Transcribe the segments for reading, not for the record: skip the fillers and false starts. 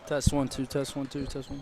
Test 1 2. Test 1 2. Test 1.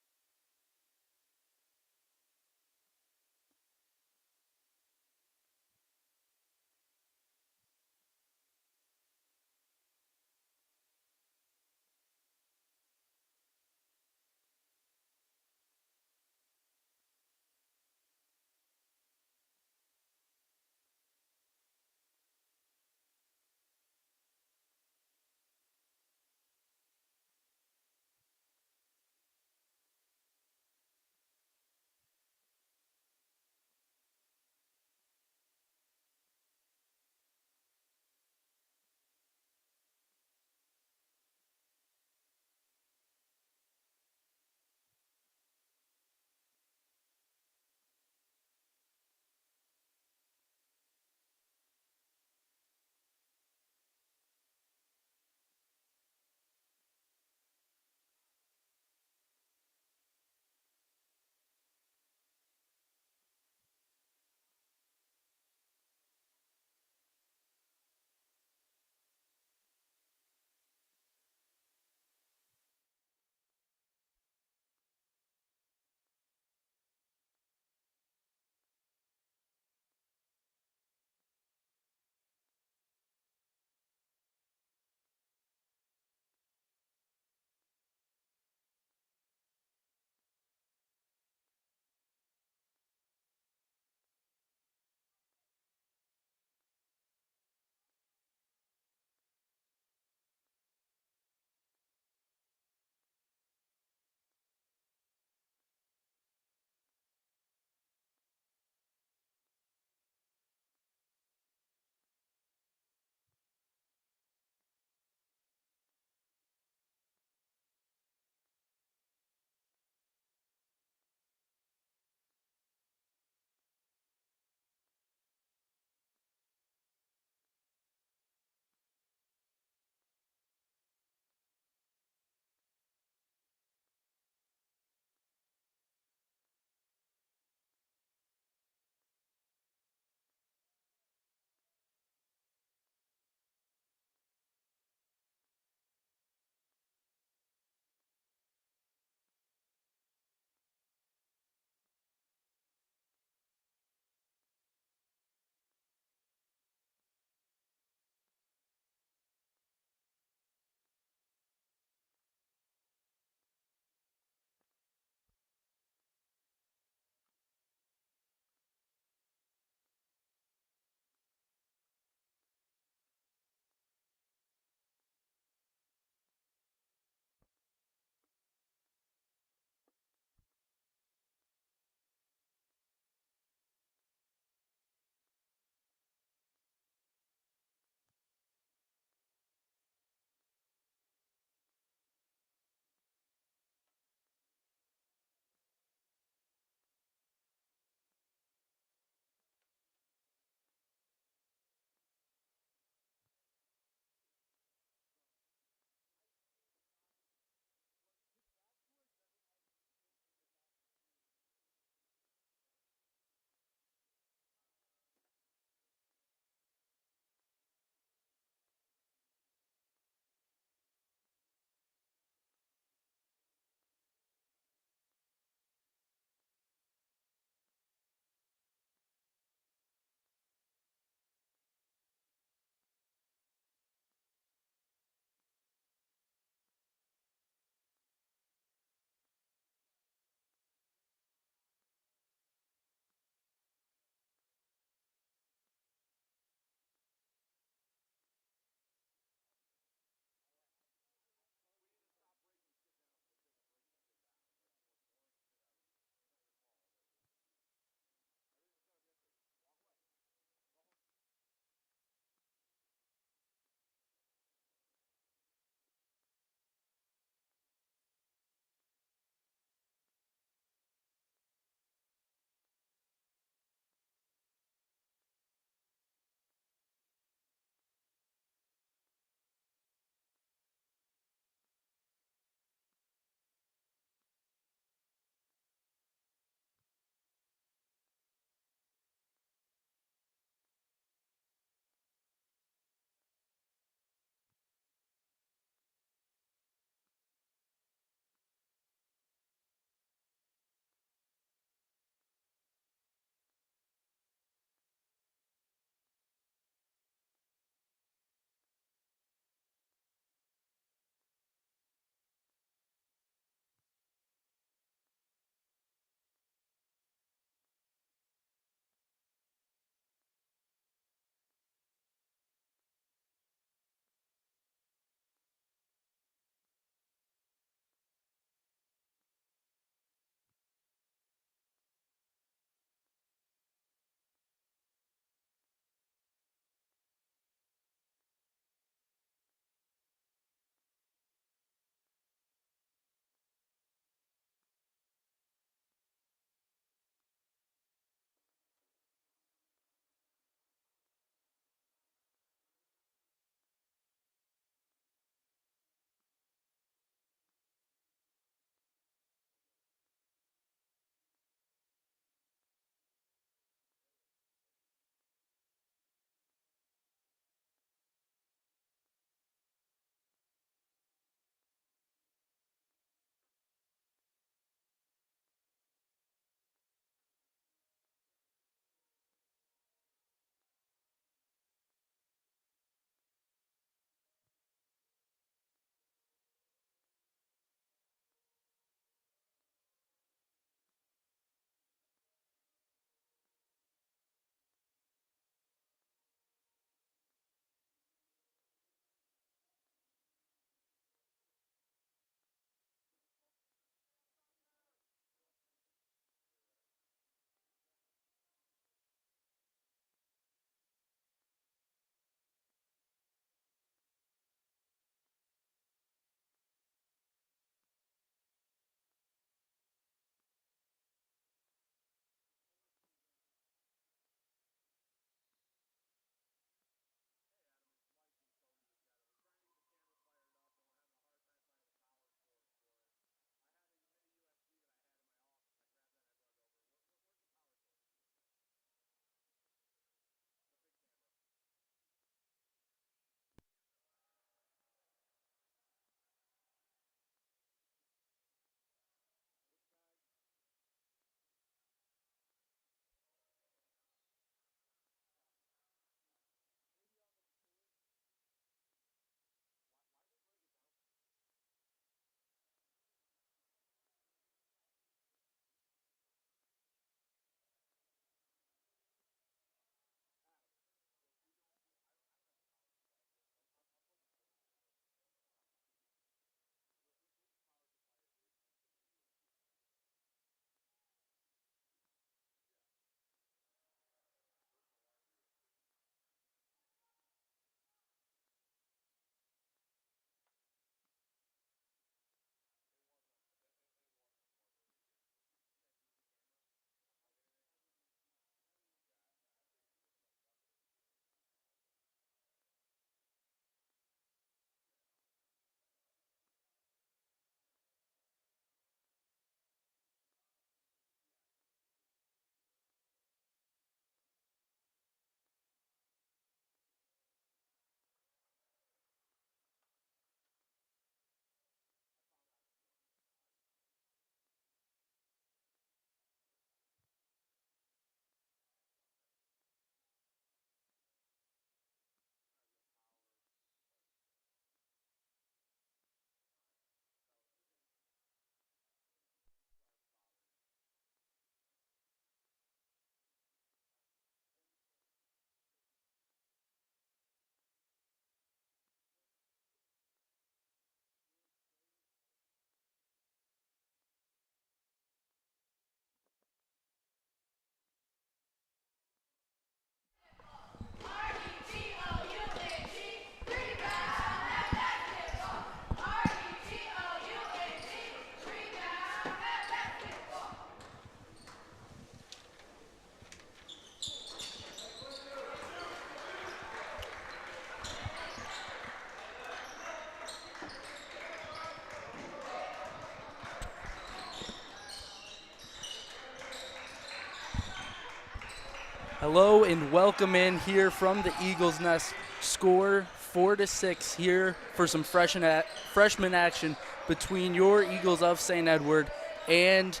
Hello and welcome in here from the Eagles Nest. Score 4-6 here for some freshman action between your Eagles of St. Edward and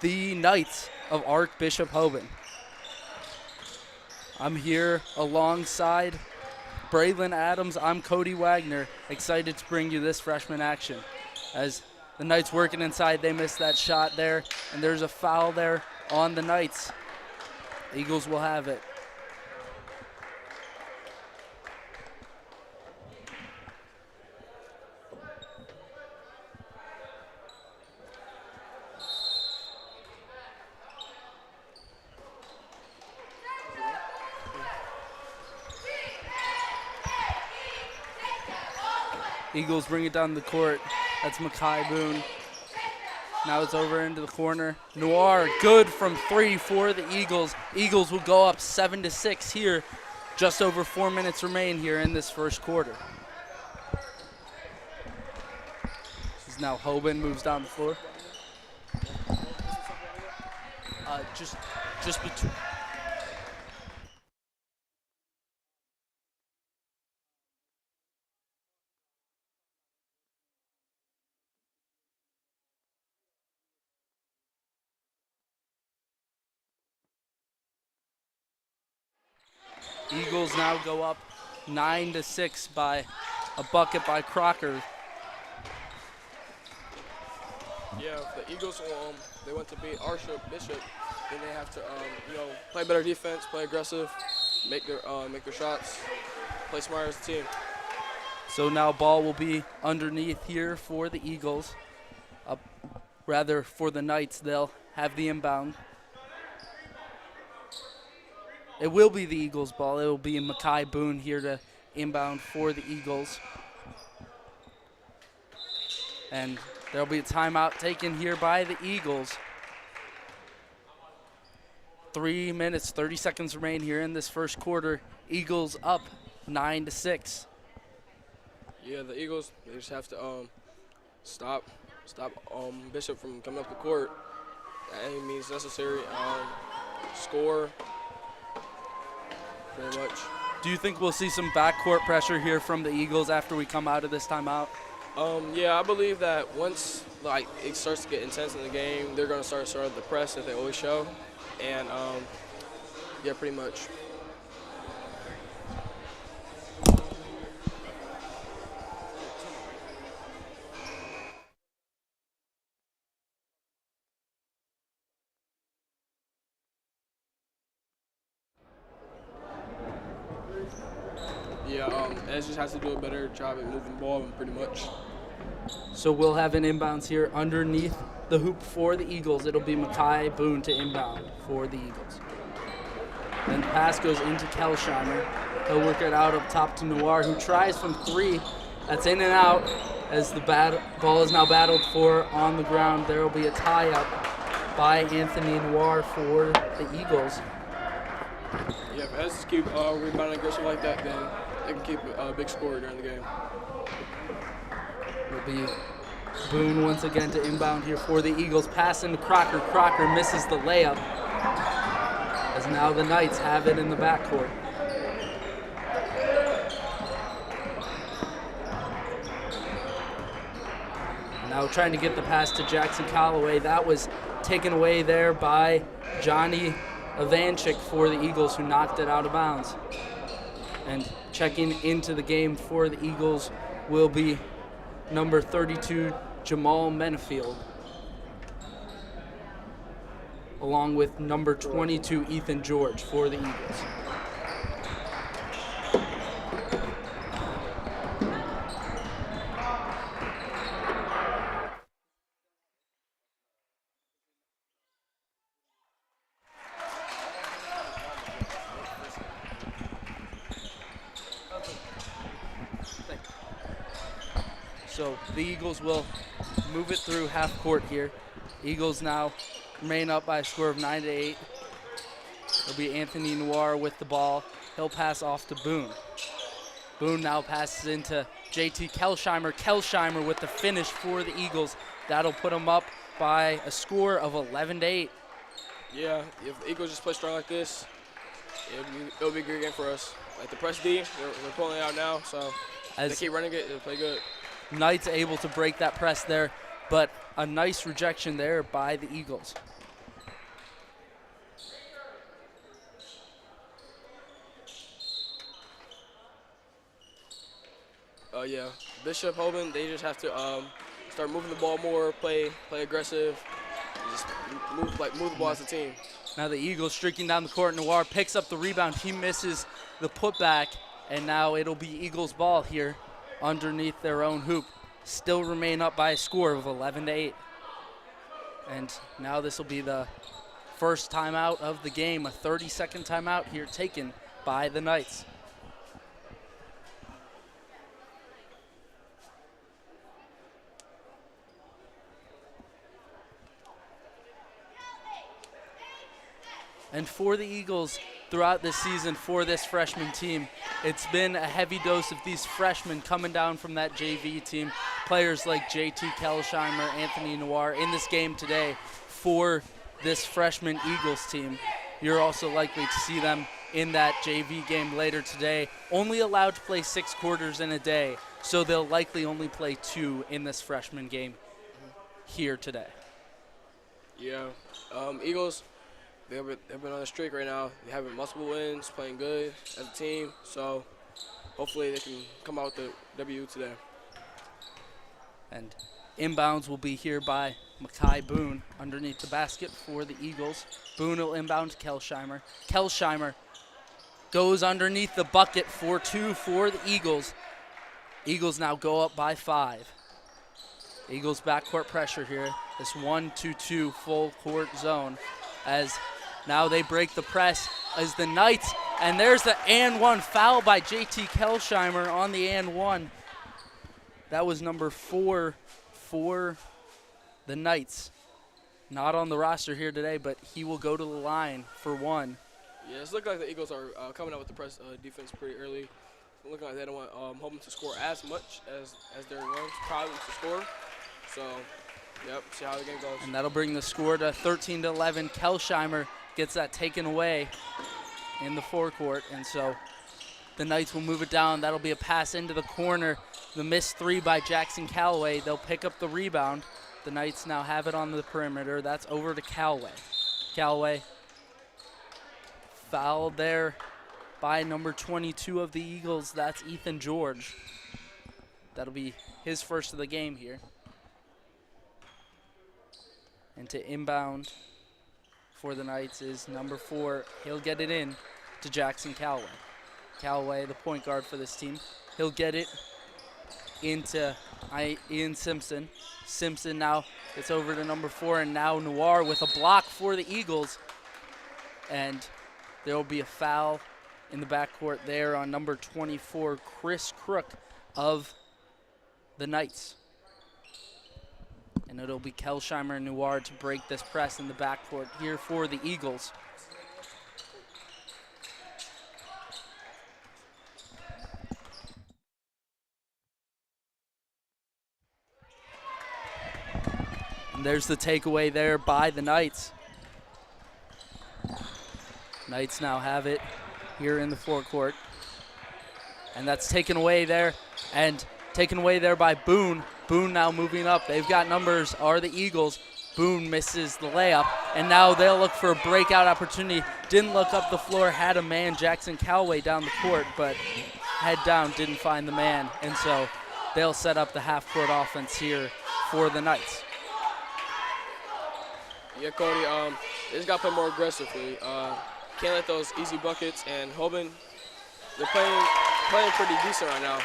the Knights of Archbishop Hoban. I'm here alongside Braylon Adams. I'm Cody Wagner, excited to bring you this freshman action. As the Knights working inside, they missed that shot there, and there's a foul there on the Knights. Eagles will have it. Eagles bring it down the court. That's Makai Boone. Now it's over into the corner. Noir, good from three for the Eagles. Eagles will go up 7-6 here. Just over 4 minutes remain here in this first quarter. This is now Hoban moves down the floor. Just between. Eagles now go up 9-6 by a bucket by Crocker. Yeah, if the Eagles they want to beat Archbishop, then they have to play better defense, play aggressive, make their shots, play smarter as a team. So now ball will be underneath here for the Eagles. Rather for the Knights, they'll have the inbound. It will be the Eagles' ball. It will be Makai Boone here to inbound for the Eagles. And there'll be a timeout taken here by the Eagles. 3 minutes, 30 seconds remain here in this first quarter. Eagles up 9-6. Yeah, the Eagles, they just have to stop Bishop from coming up the court at any means necessary. Score. Pretty much. Do you think we'll see some backcourt pressure here from the Eagles after we come out of this timeout? Yeah, I believe that once it starts to get intense in the game, they're going to start the press that they always show, and yeah, pretty much. Yeah, Ed just has to do a better job at moving the ball, pretty much. So we'll have an inbounds here underneath the hoop for the Eagles. It'll be Makai Boone to inbound for the Eagles. Then the pass goes into Kelsheimer. He'll work it out up top to Noir, who tries from three. That's in and out as the ball is now battled for on the ground. There will be a tie-up by Anthony Noir for the Eagles. Yeah, if Eds keep rebounding aggressive like that, then they can keep a big score during the game. It'll be Boone once again to inbound here for the Eagles. Pass into Crocker. Crocker misses the layup as now the Knights have it in the backcourt. Now trying to get the pass to Jackson Calloway. That was taken away there by Johnny Ivanchik for the Eagles, who knocked it out of bounds. And checking into the game for the Eagles will be number 32, Jamal Menefield, along with number 22, Ethan George for the Eagles. So the Eagles will move it through half court here. Eagles now remain up by a score of 9-8. It'll be Anthony Noir with the ball. He'll pass off to Boone. Boone now passes into JT Kelsheimer. Kelsheimer with the finish for the Eagles. That'll put them up by a score of 11-8. Yeah, if the Eagles just play strong like this, It'll be a great game for us. Like the press D, they're pulling it out now, so As they keep running it, they'll play good. Knights able to break that press there, but a nice rejection there by the Eagles. Yeah, Bishop, Hoban, they just have to start moving the ball more, play aggressive, just move the ball as a team. Now the Eagles streaking down the court. Noir picks up the rebound. He misses the putback, and now it'll be Eagles ball here underneath their own hoop. Still remain up by a score of 11-8. And now this will be the first timeout of the game, a 30-second timeout here taken by the Knights. And for the Eagles throughout this season, for this freshman team, it's been a heavy dose of these freshmen coming down from that JV team. Players like JT Kelsheimer, Anthony Noir in this game today for this freshman Eagles team. You're also likely to see them in that JV game later today. Only allowed to play 6 quarters in a day, so they'll likely only play 2 in this freshman game here today. Yeah, Eagles, they've been on a streak right now. They having multiple wins, playing good as a team. So hopefully they can come out with the W today. And inbounds will be here by Makai Boone underneath the basket for the Eagles. Boone will inbound to Kelsheimer. Kelsheimer goes underneath the bucket for 2 for the Eagles. Eagles now go up by 5. Eagles backcourt pressure here. This 1-2-2 full court zone as now they break the press as the Knights, and there's the and 1 foul by JT Kelsheimer on the and 1. That was number 4 for the Knights. Not on the roster here today, but he will go to the line for 1. Yeah, it's looking like the Eagles are coming out with the press defense pretty early. It's looking like they don't want Hoban to score as much as they're going probably to score. So, yep, see how the game goes. And that'll bring the score to 13-11. Kelsheimer gets that taken away in the forecourt, and so the Knights will move it down. That'll be a pass into the corner. The missed 3 by Jackson Callaway. They'll pick up the rebound. The Knights now have it on the perimeter. That's over to Callaway. Callaway fouled there by number 22 of the Eagles. That's Ethan George. That'll be his first of the game here. And to inbound for the Knights is number 4. He'll get it in to Jackson Callaway. Callaway, the point guard for this team. He'll get it into Ian Simpson. Simpson now gets over to number 4, and now Noir with a block for the Eagles. And there will be a foul in the backcourt there on number 24, Chris Crook of the Knights. And it'll be Kelsheimer and Noir to break this press in the backcourt here for the Eagles. And there's the takeaway there by the Knights. Knights now have it here in the forecourt. And that's taken away there, and taken away there by Boone. Boone now moving up. They've got numbers, are the Eagles. Boone misses the layup, and now they'll look for a breakout opportunity. Didn't look up the floor, had a man, Jackson Callaway, down the court, but head down, didn't find the man. And so they'll set up the half-court offense here for the Knights. Yeah, Cody, they just got to play more aggressively. Can't let those easy buckets, and Hoban, they're playing pretty decent right now.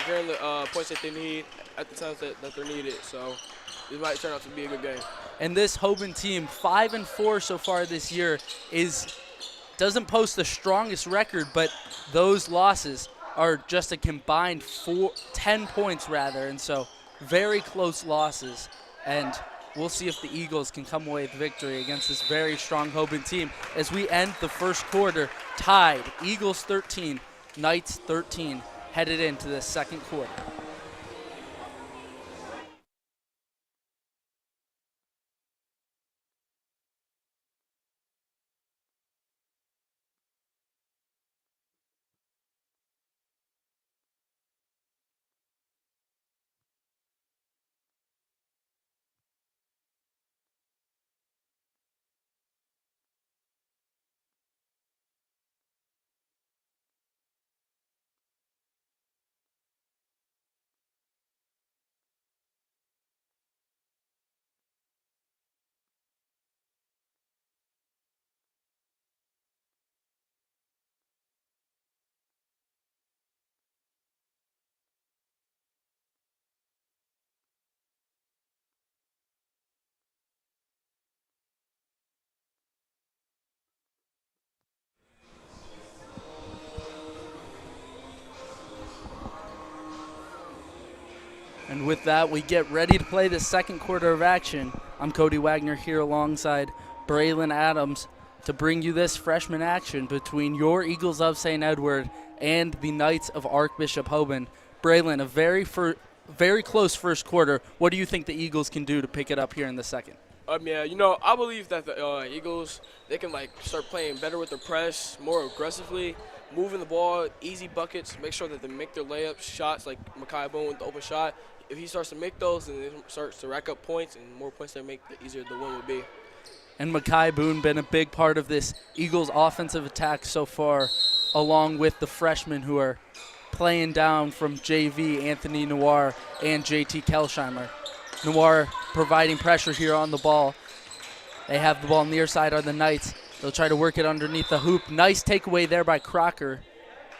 They're getting the points that they need at the times that they're needed, so this might turn out to be a good game. And this Hoban team, 5-4 so far this year, doesn't post the strongest record, but those losses are just a combined 10 points rather, and so very close losses. And we'll see if the Eagles can come away with victory against this very strong Hoban team as we end the first quarter tied. Eagles 13, Knights 13, headed into the second quarter. And with that, we get ready to play the second quarter of action. I'm Cody Wagner here alongside Braylon Adams to bring you this freshman action between your Eagles of St. Edward and the Knights of Archbishop Hoban. Braylon, a very close first quarter. What do you think the Eagles can do to pick it up here in the second? I believe that the Eagles, they can start playing better with their press, more aggressively, moving the ball, easy buckets, make sure that they make their layup shots like Makai Boone with the open shot. If he starts to make those, then it starts to rack up points, and more points they make, the easier the win would be. And Makai Boone been a big part of this Eagles offensive attack so far, along with the freshmen who are playing down from JV, Anthony Noir and JT Kelsheimer. Noir providing pressure here on the ball. They have the ball near side on the Knights. They'll try to work it underneath the hoop. Nice takeaway there by Crocker,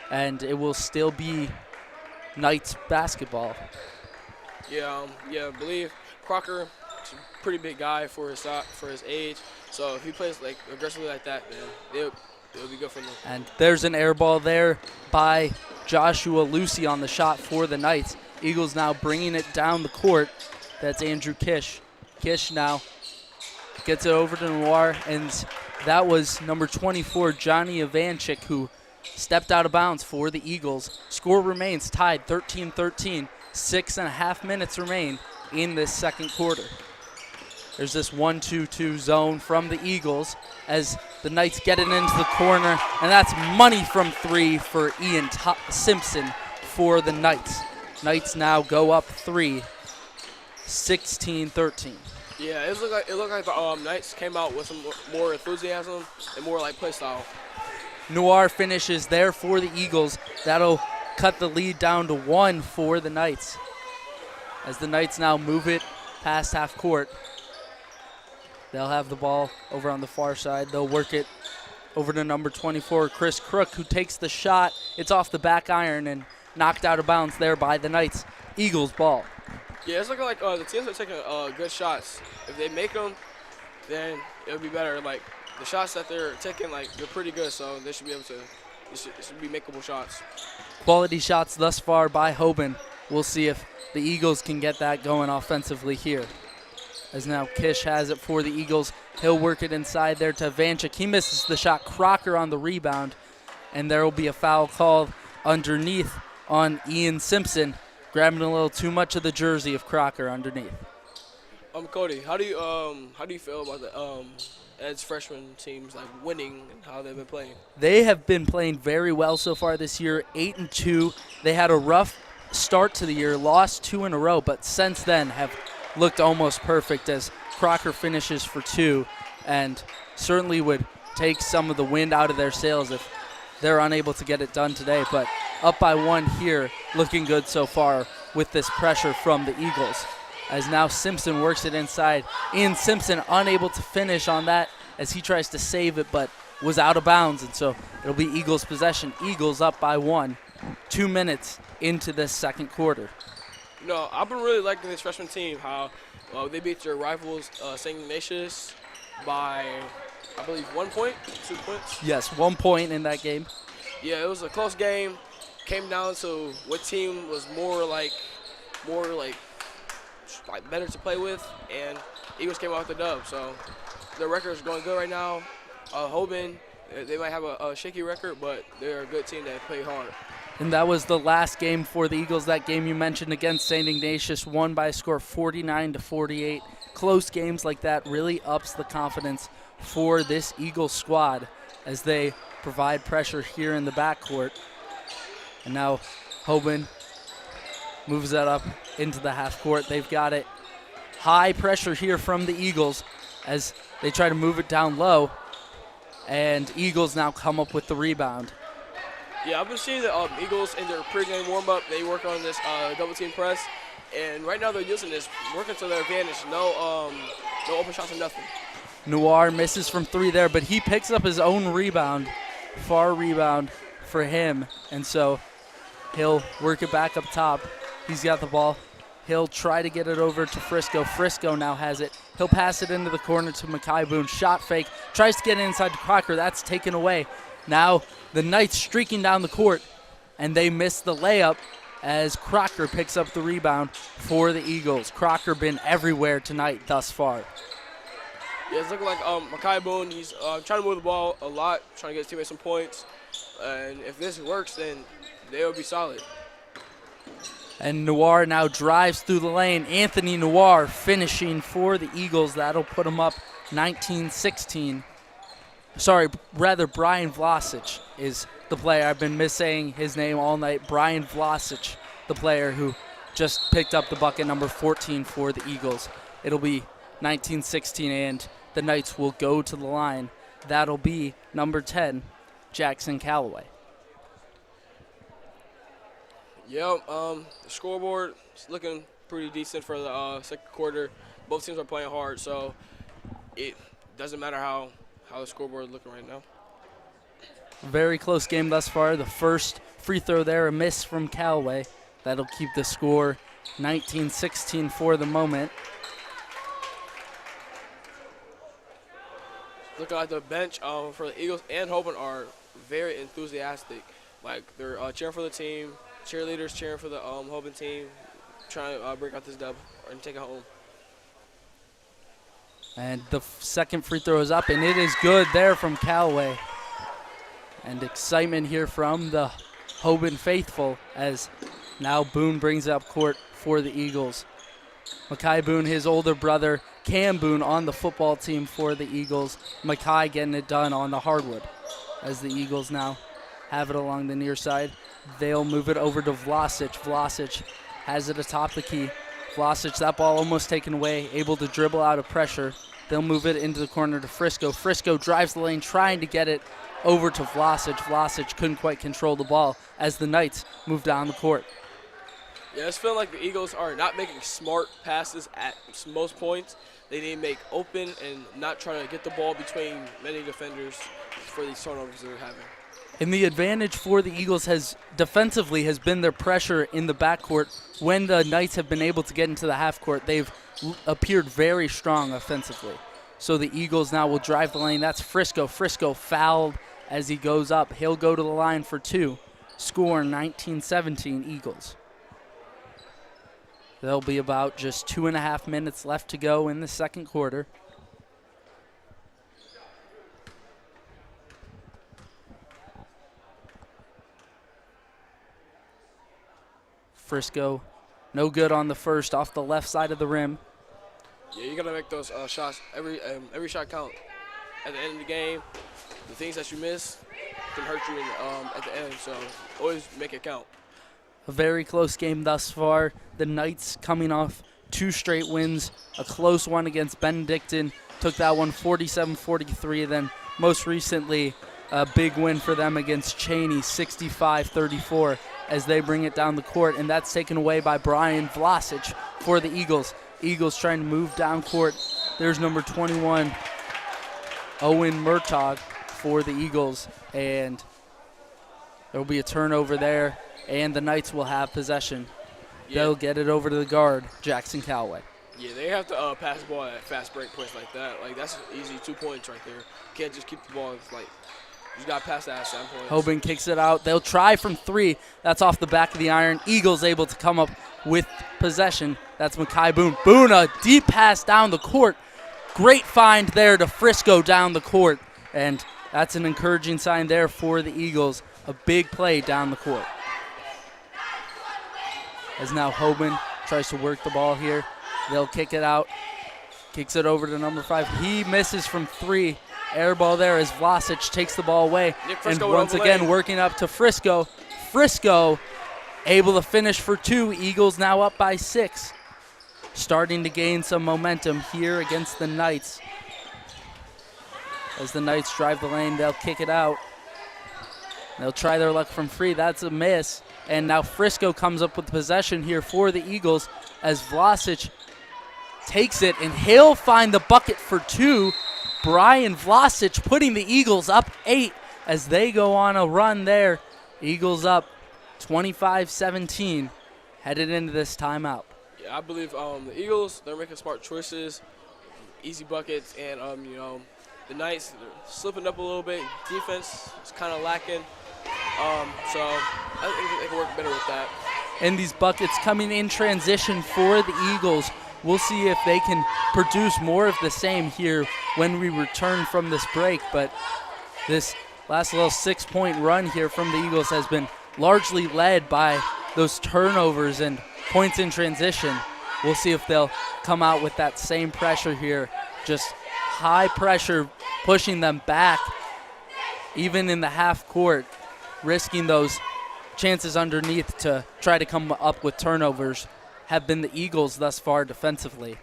and it will still be Knights basketball. I believe Crocker is a pretty big guy for his age. So if he plays aggressively like that, then it'll be good for them. And there's an air ball there by Joshua Lucy on the shot for the Knights. Eagles now bringing it down the court. That's Andrew Kish. Kish now gets it over to Noir, and that was number 24, Johnny Ivanchik, who stepped out of bounds for the Eagles. Score remains tied 13-13. 6.5 minutes remain in this second quarter. There's this 1-2-2 zone from the Eagles as the Knights get it into the corner, and that's money from three for Ian Simpson for the Knights. Knights now go up 3, 16-13. Yeah, it looked like the Knights came out with some more enthusiasm and more play style. Noir finishes there for the Eagles. That'll cut the lead down to 1 for the Knights. As the Knights now move it past half court, they'll have the ball over on the far side. They'll work it over to number 24, Chris Crook, who takes the shot. It's off the back iron and knocked out of bounds there by the Knights. Eagles ball. Yeah, it's looking like the teams are taking good shots. If they make them, then it'll be better. The shots that they're taking, they're pretty good, so they should be able to. It should be makeable shots. Quality shots thus far by Hoban. We'll see if the Eagles can get that going offensively here. As now Kish has it for the Eagles. He'll work it inside there to Vanchik. He misses the shot. Crocker on the rebound. And there will be a foul called underneath on Ian Simpson, grabbing a little too much of the jersey of Crocker underneath. Cody, how do you feel about the Ed's freshman teams winning and how they've been playing? They have been playing very well so far this year, 8-2. They had a rough start to the year, lost 2 in a row, but since then have looked almost perfect as Crocker finishes for 2, and certainly would take some of the wind out of their sails if they're unable to get it done today. But up by 1 here, looking good so far with this pressure from the Eagles. As now Simpson works it inside. Ian Simpson unable to finish on that as he tries to save it, but was out of bounds, and so it'll be Eagles possession. Eagles up by 1, 2 minutes into this second quarter. I've been really liking this freshman team, how they beat their rivals, St. Ignatius, by, I believe, 1 point, 2 points. Yes, 1 point in that game. Yeah, it was a close game. Came down to what team was more better to play with, and Eagles came out with the dub. So their record is going good right now. Hoban, they might have a shaky record, but they're a good team that play hard. And that was the last game for the Eagles. That game you mentioned against St. Ignatius, won by a score of 49-48. Close games like that really ups the confidence for this Eagles squad as they provide pressure here in the backcourt. And now Hoban moves that up into the half court. They've got it. High pressure here from the Eagles as they try to move it down low. And Eagles now come up with the rebound. Yeah, I've been seeing the Eagles in their pregame warm-up. They work on this double-team press, and right now they're using this, working to their advantage. No open shots or nothing. Noir misses from 3 there, but he picks up his own rebound, far rebound for him, and so he'll work it back up top. He's got the ball. He'll try to get it over to Frisco. Frisco now has it. He'll pass it into the corner to Makai Boone. Shot fake. Tries to get it inside to Crocker. That's taken away. Now the Knights streaking down the court, and they miss the layup as Crocker picks up the rebound for the Eagles. Crocker been everywhere tonight thus far. Yeah, it's looking like Makai Boone, he's trying to move the ball a lot, trying to get his teammates some points. And if this works, then they'll be solid. And Noir now drives through the lane. Anthony Noir finishing for the Eagles. That'll put him up 19-16. Sorry, rather Brian Vlasic is the player. I've been missaying his name all night. Brian Vlasic, the player who just picked up the bucket, number 14 for the Eagles. It'll be 19-16, and the Knights will go to the line. That'll be number 10, Jackson Calloway. Yep, the scoreboard is looking pretty decent for the second quarter. Both teams are playing hard, so it doesn't matter how the scoreboard is looking right now. Very close game thus far. The first free throw there, a miss from Callaway. That'll keep the score 19-16 for the moment. Looking like the bench for the Eagles and Hoban are very enthusiastic. Like, they're cheering for the team, cheerleaders cheering for the Hoban team, trying to break out this dub and take it home. And the second free throw is up, and it is good there from Callaway. And excitement here from the Hoban faithful as now Boone brings it up court for the Eagles. Makai Boone, his older brother, Cam Boone, on the football team for the Eagles. Makai getting it done on the hardwood as the Eagles now have it along the near side. They'll move it over to Vlasic. Vlasic has it atop the key. Vlasic, that ball almost taken away, able to dribble out of pressure. They'll move it into the corner to Frisco. Frisco drives the lane, trying to get it over to Vlasic. Vlasic couldn't quite control the ball as the Knights move down the court. Yeah, it's feeling like the Eagles are not making smart passes at most points. They need to make open and not try to get the ball between many defenders for these turnovers they're having. And the advantage for the Eagles defensively has been their pressure in the backcourt. When the Knights have been able to get into the half court, they've appeared very strong offensively. So the Eagles now will drive the lane. That's Frisco. Frisco fouled as he goes up. He'll go to the line for two. Score 19-17 Eagles. There'll be about just 2.5 minutes left to go in the second quarter. Frisco, no good on the first, off the left side of the rim. Yeah, you gotta make those shots. Every shot count. At the end of the game, the things that you miss can hurt you at the end. So always make it count. A very close game thus far. The Knights coming off 2 straight wins. A close one against Benedictine. Took that one 47-43. Then most recently, a big win for them against Cheney, 65-34, as they bring it down the court. And that's taken away by Brian Vlasic for the Eagles. Eagles trying to move down court. There's number 21, Owen Murtaugh for the Eagles. And there will be a turnover there. And the Knights will have possession. Yeah. They'll get it over to the guard, Jackson Callaway. Yeah, they have to pass the ball at fast break points like that. Like, that's easy 2 points right there. You can't just keep the ball. It's like, you got to pass that at 7 points. Hoban kicks it out. They'll try from 3. That's off the back of the iron. Eagles able to come up with possession. That's Makai Boone. Boone, a deep pass down the court. Great find there to Frisco down the court. And that's an encouraging sign there for the Eagles. A big play down the court. As now Hoban tries to work the ball here. They'll kick it out. Kicks it over to number 5. He misses from 3. Air ball there as Vlasic takes the ball away. And once again working up to Frisco. Frisco able to finish for 2. Eagles now up by 6. Starting to gain some momentum here against the Knights. As the Knights drive the lane, they'll kick it out. They'll try their luck from 3. That's a miss. And now Frisco comes up with possession here for the Eagles as Vlasic takes it, and he'll find the bucket for 2. Brian Vlasic putting the Eagles up 8 as they go on a run there. Eagles up 25-17, headed into this timeout. Yeah, I believe the Eagles, they're making smart choices, easy buckets, and the Knights, they're slipping up a little bit. Defense is kind of lacking. So I think they can work better with that. and these buckets coming in transition for the Eagles. We'll see if they can produce more of the same here when we return from this break. But this last little 6-point run here from the Eagles has been largely led by those turnovers and points in transition. We'll see if they'll come out with that same pressure here. Just high pressure, pushing them back, even in the half court, risking those chances underneath to try to come up with turnovers, have been the Eagles thus far defensively.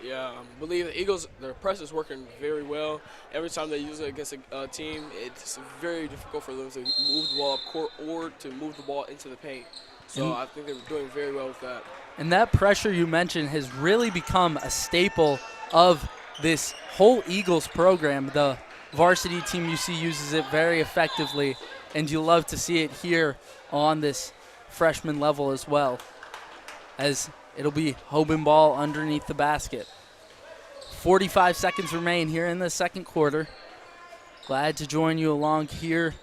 Yeah, I believe the Eagles, their press is working very well. Every time they use it against a team, it's very difficult for them to move the ball up court or to move the ball into the paint. So I think they're doing very well with that. And that pressure you mentioned has really become a staple of this whole Eagles program. The varsity team you see uses it very effectively, and you love to see it here on this freshman level as well, as it'll be Hoban ball underneath the basket. 45 seconds remain here in the second quarter. Glad to join you along here.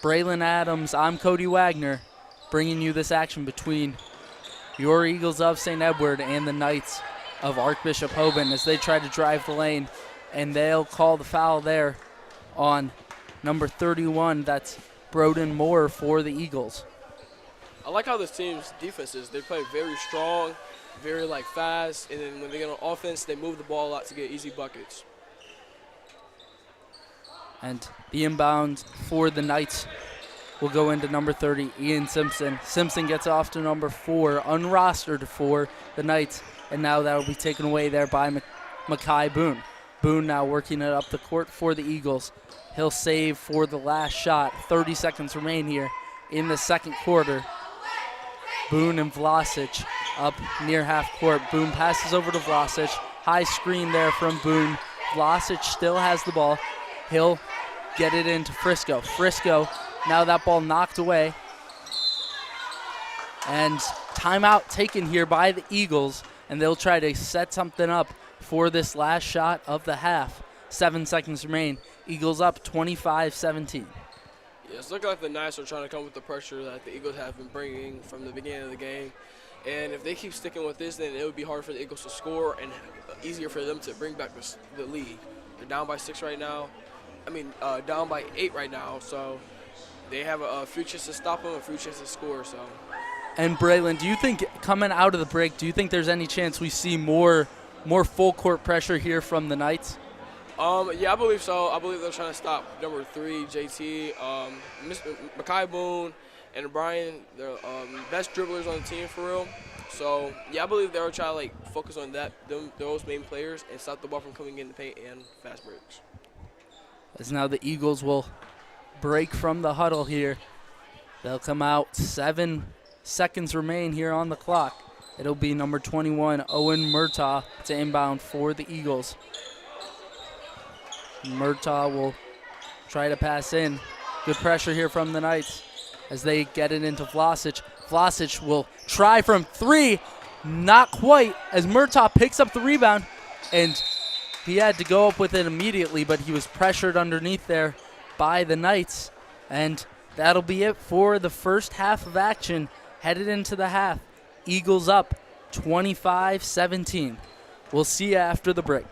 Braylon Adams, I'm Cody Wagner, bringing you this action between your Eagles of St. Edward and the Knights of Archbishop Hoban as they try to drive the lane, and they'll call the foul there on number 31. That's Broden Moore for the Eagles. I like how this team's defense is. They play very strong, very fast, and then when they get on offense, they move the ball a lot to get easy buckets. And the inbound for the Knights will go into number 30, Ian Simpson. Simpson gets off to number 4, unrostered for the Knights, and now that will be taken away there by Makai Boone. Boone now working it up the court for the Eagles. He'll save for the last shot. 30 seconds remain here in the second quarter. Boone and Vlasic up near half court. Boone passes over to Vlasic. High screen there from Boone. Vlasic still has the ball. He'll get it into Frisco. Frisco, now that ball knocked away. And timeout taken here by the Eagles, and they'll try to set something up for this last shot of the half. 7 seconds remain. Eagles up 25-17. Yeah, it's looking like the Knights are trying to come with the pressure that the Eagles have been bringing from the beginning of the game. And if they keep sticking with this, then it would be hard for the Eagles to score and easier for them to bring back the lead. They're down by 6 right now. Down by 8 right now. So they have a few chances to stop them, a few chances to score. So. And Braylon, do you think coming out of the break, do you think there's any chance we see more full court pressure here from the Knights? Yeah, I believe so. I believe they're trying to stop number 3, JT, Makai Boone, and Brian. They're best dribblers on the team for real. So yeah, I believe they're trying to focus on those main players and stop the ball from coming in the paint and fast breaks. As now the Eagles will break from the huddle here. They'll come out. 7 seconds remain here on the clock. It'll be number 21, Owen Murtaugh, to inbound for the Eagles. Murtaugh will try to pass in. Good pressure here from the Knights as they get it into Vlasic. Vlasic will try from 3. Not quite, as Murtaugh picks up the rebound, and he had to go up with it immediately, but he was pressured underneath there by the Knights. And that'll be it for the first half of action. Headed into the half, Eagles up 25-17. We'll see you after the break.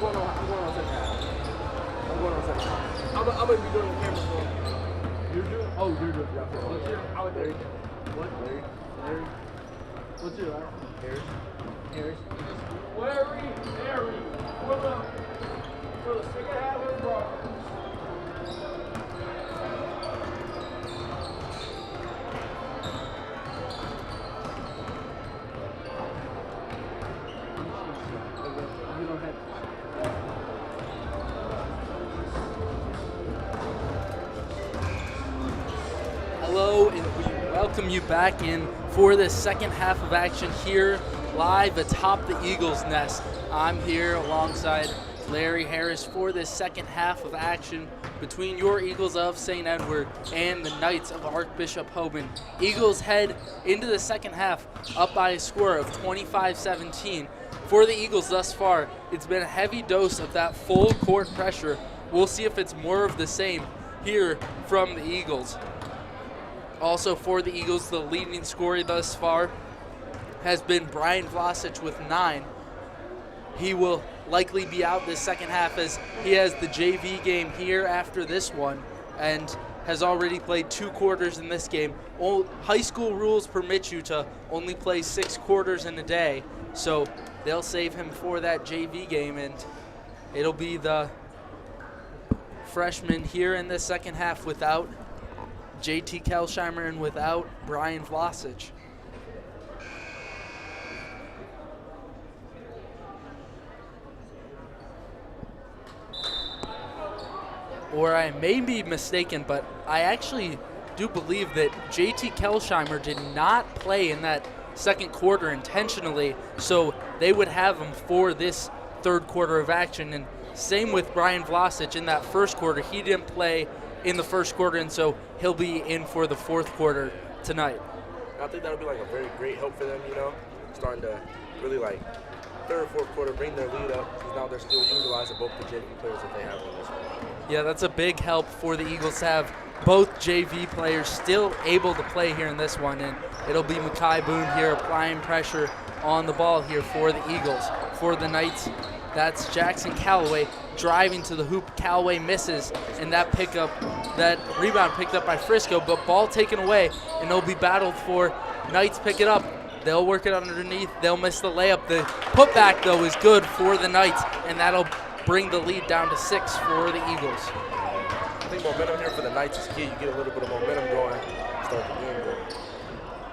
going on second half. I'm going on second half. I'm gonna be doing the camera for You're doing? Oh, you're doing. Yeah. What's your? Larry. What? Larry. What's your last name? Harris. Larry. For the second half of the ball. Hello, and we welcome you back in for the second half of action here live atop the Eagles' nest. I'm here alongside Larry Harris for this second half of action between your Eagles of St. Edward and the Knights of Archbishop Hoban. Eagles head into the second half up by a score of 25-17. For the Eagles thus far, it's been a heavy dose of that full court pressure. We'll see if it's more of the same here from the Eagles. Also for the Eagles, the leading scorer thus far has been Brian Vlasic with 9. He will likely be out this second half as he has the JV game here after this one and has already played 2 quarters in this game. High school rules permit you to only play 6 quarters in a day, so they'll save him for that JV game, and it'll be the freshman here in the second half without JT Kelsheimer and without Brian Vlasic. Or I may be mistaken, but I actually do believe that JT Kelsheimer did not play in that second quarter intentionally, so they would have him for this third quarter of action. And same with Brian Vlasic in that first quarter. He didn't play in the first quarter, and so he'll be in for the fourth quarter tonight. I think that'll be like a very great help for them, starting to really third, fourth quarter bring their lead up, because now they're still utilizing both the JV players that they have in this one. Yeah, that's a big help for the Eagles to have both JV players still able to play here in this one, and it'll be Makai Boone here applying pressure on the ball here for the Eagles. For the Knights, that's Jackson Callaway driving to the hoop. Callaway misses, and that rebound picked up by Frisco, but ball taken away, and it'll be battled for. Knights pick it up. They'll work it underneath. They'll miss the layup. The putback, though, is good for the Knights, and that'll bring the lead down to 6 for the Eagles. I think momentum here for the Knights is key. You get a little bit of momentum going, start the game going.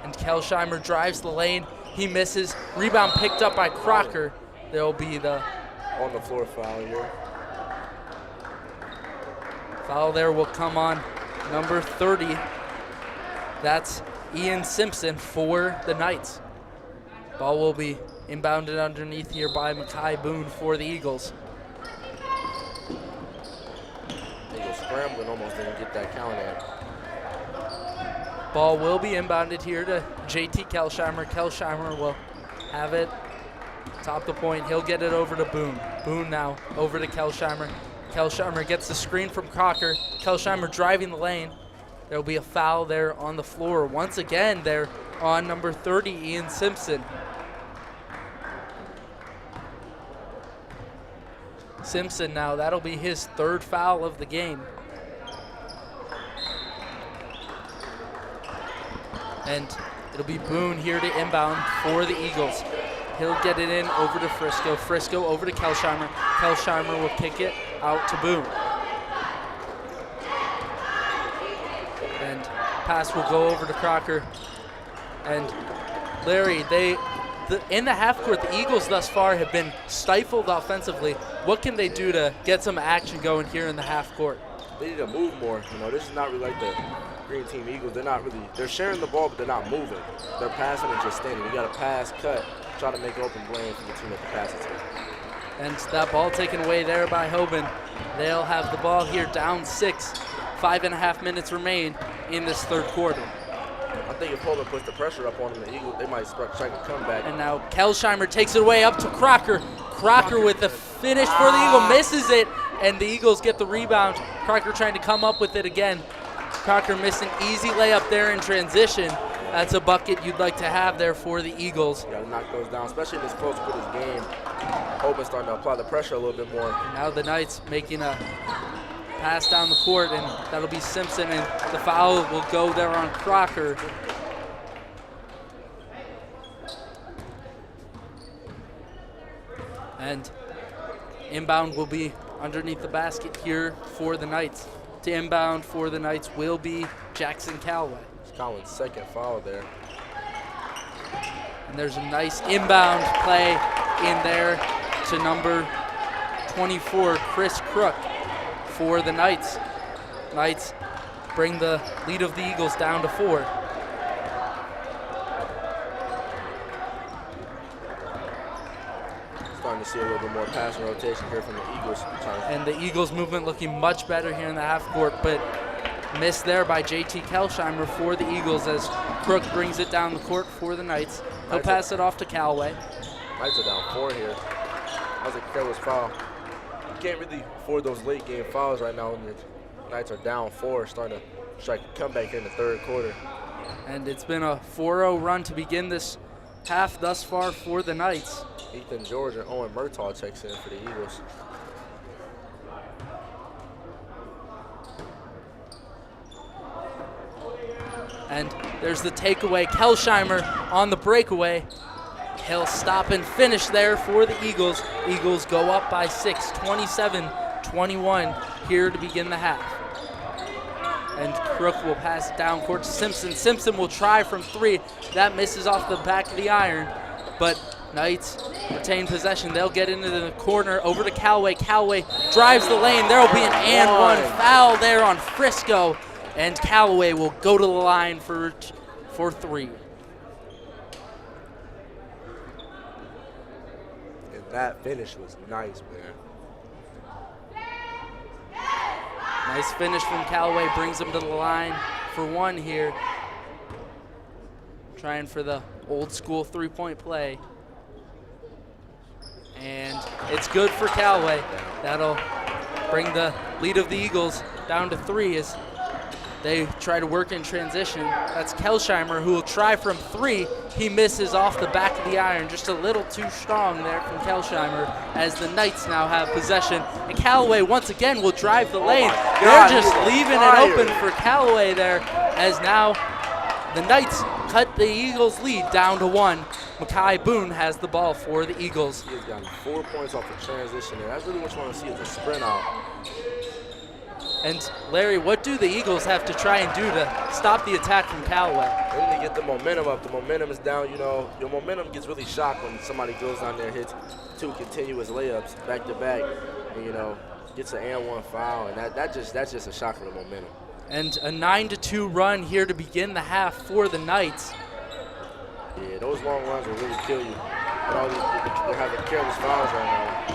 And Kelsheimer drives the lane. He misses. Rebound picked up by Crocker. There'll be the on the floor foul here. Foul there will come on number 30. That's Ian Simpson for the Knights. Ball will be inbounded underneath here by Makai Boone for the Eagles. Eagles scrambling, almost didn't get that count in. Ball will be inbounded here to JT Kelsheimer. Kelsheimer will have it. Top the point. He'll get it over to Boone. Boone now over to Kelsheimer. Kelsheimer gets the screen from Crocker. Kelsheimer driving the lane. There'll be a foul there on the floor. Once again, there on number 30, Ian Simpson. Simpson now, that'll be his 3rd foul of the game. And it'll be Boone here to inbound for the Eagles. He'll get it in over to Frisco. Frisco over to Kelsheimer. Kelsheimer will kick it out to Boone. And pass will go over to Crocker. And Larry, in the half court, the Eagles thus far have been stifled offensively. What can they do to get some action going here in the half court? They need to move more. This is not really like the Green Team Eagles. They're sharing the ball, but they're not moving. They're passing and just standing. You got to pass, cut, try to make open lane for the team that passes it. And that ball taken away there by Hoban. They'll have the ball here down 6. 5.5 minutes remain in this third quarter. I think if Hoban puts the pressure up on them, the Eagles, they might start trying to come back. And now Kelsheimer takes it away up to Crocker. Crocker with the finish for the Eagle, misses it, and the Eagles get the rebound. Crocker trying to come up with it again. Crocker missed an easy layup there in transition. That's a bucket you'd like to have there for the Eagles. You got to knock those down, especially in this close quarters game. Hoban starting to apply the pressure a little bit more. Now the Knights making a pass down the court, and that'll be Simpson, and the foul will go there on Crocker. And inbound will be underneath the basket here for the Knights. To inbound for the Knights will be Jackson Callaway. It's Collins' second foul there. And there's a nice inbound play in there to number 24, Chris Crook, for the Knights. Knights bring the lead of the Eagles down to 4. Starting to see a little bit more passing rotation here from the Eagles. And the Eagles' movement looking much better here in the half court, but missed there by JT Kelsheimer for the Eagles as Crook brings it down the court for the Knights. He'll pass it off to Callaway. Knights are down 4 here. That was a careless foul. You can't really afford those late game fouls right now when the Knights are down 4, starting to strike a comeback here in the third quarter. And it's been a 4-0 run to begin this half thus far for the Knights. Ethan George and Owen Murtaugh checks in for the Eagles. And there's the takeaway. Kelsheimer on the breakaway. He'll stop and finish there for the Eagles. Eagles go up by 6, 27-21 here to begin the half. And Crook will pass it down court to Simpson. Simpson will try from 3. That misses off the back of the iron, but Knights retain possession. They'll get into the corner over to Callaway. Callaway drives the lane. There will be an and one foul there on Frisco, and Callaway will go to the line for 3. And that finish was nice, man. Nice finish from Callaway, brings him to the line for 1 here. Trying for the old school 3-point play. And it's good for Callaway. That'll bring the lead of the Eagles down to 3 as they try to work in transition. That's Kelsheimer who will try from 3. He misses off the back of the iron, just a little too strong there from Kelsheimer as the Knights now have possession. And Callaway once again will drive the lane. They're just leaving it open for Callaway there as now the Knights cut the Eagles' lead down to 1. Makai Boone has the ball for the Eagles. He has gotten 4 points off the transition there. That's really what you want to see is a sprint out. And Larry, what do the Eagles have to try and do to stop the attack from Callaway? They need to get the momentum up. The momentum is down. You know, your momentum gets really shocked when somebody goes down there and hits 2 continuous layups back to back, and you know gets an and 1 foul, and that's just a shock for the momentum. And a 9-2 run here to begin the half for the Knights. Yeah, those long runs will really kill you. But all they're having careless fouls right now.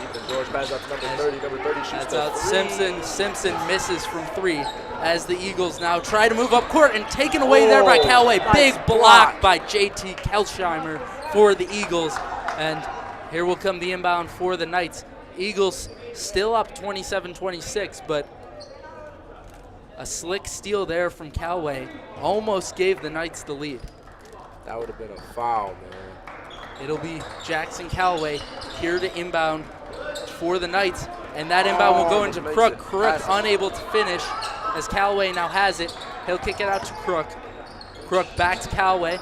Ethan George passes out to number 30. Number 30 shoots That's the out. 3. Simpson misses from 3 as the Eagles now try to move up court and taken away there by Callaway. Nice Big block by JT Kelsheimer for the Eagles. And here will come the inbound for the Knights. Eagles still up 27-26, but a slick steal there from Callaway almost gave the Knights the lead. That would have been a foul, man. It'll be Jackson Callaway here to inbound for the Knights, and that inbound will go into Crook. Crook unable to finish as Callaway now has it. He'll kick it out to Crook. Crook back to Callaway.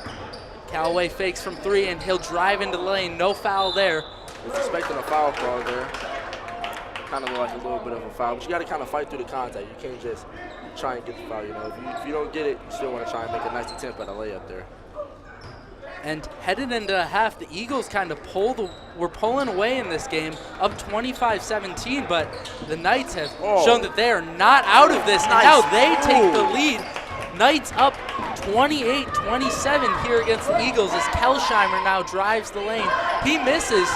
Callaway fakes from 3, and he'll drive into the lane. No foul there. Was expecting a foul call there. Kind of like a little bit of a foul, but you got to kind of fight through the contact. You can't just try and get the foul. You know, if you don't get it, you still want to try and make a nice attempt at a layup there. And headed into the half, the Eagles kind of were pulling away in this game, up 25-17, but the Knights have shown that they are not out of this. Nice. Now they take the lead. Knights up 28-27 here against the Eagles as Kelsheimer now drives the lane. He misses,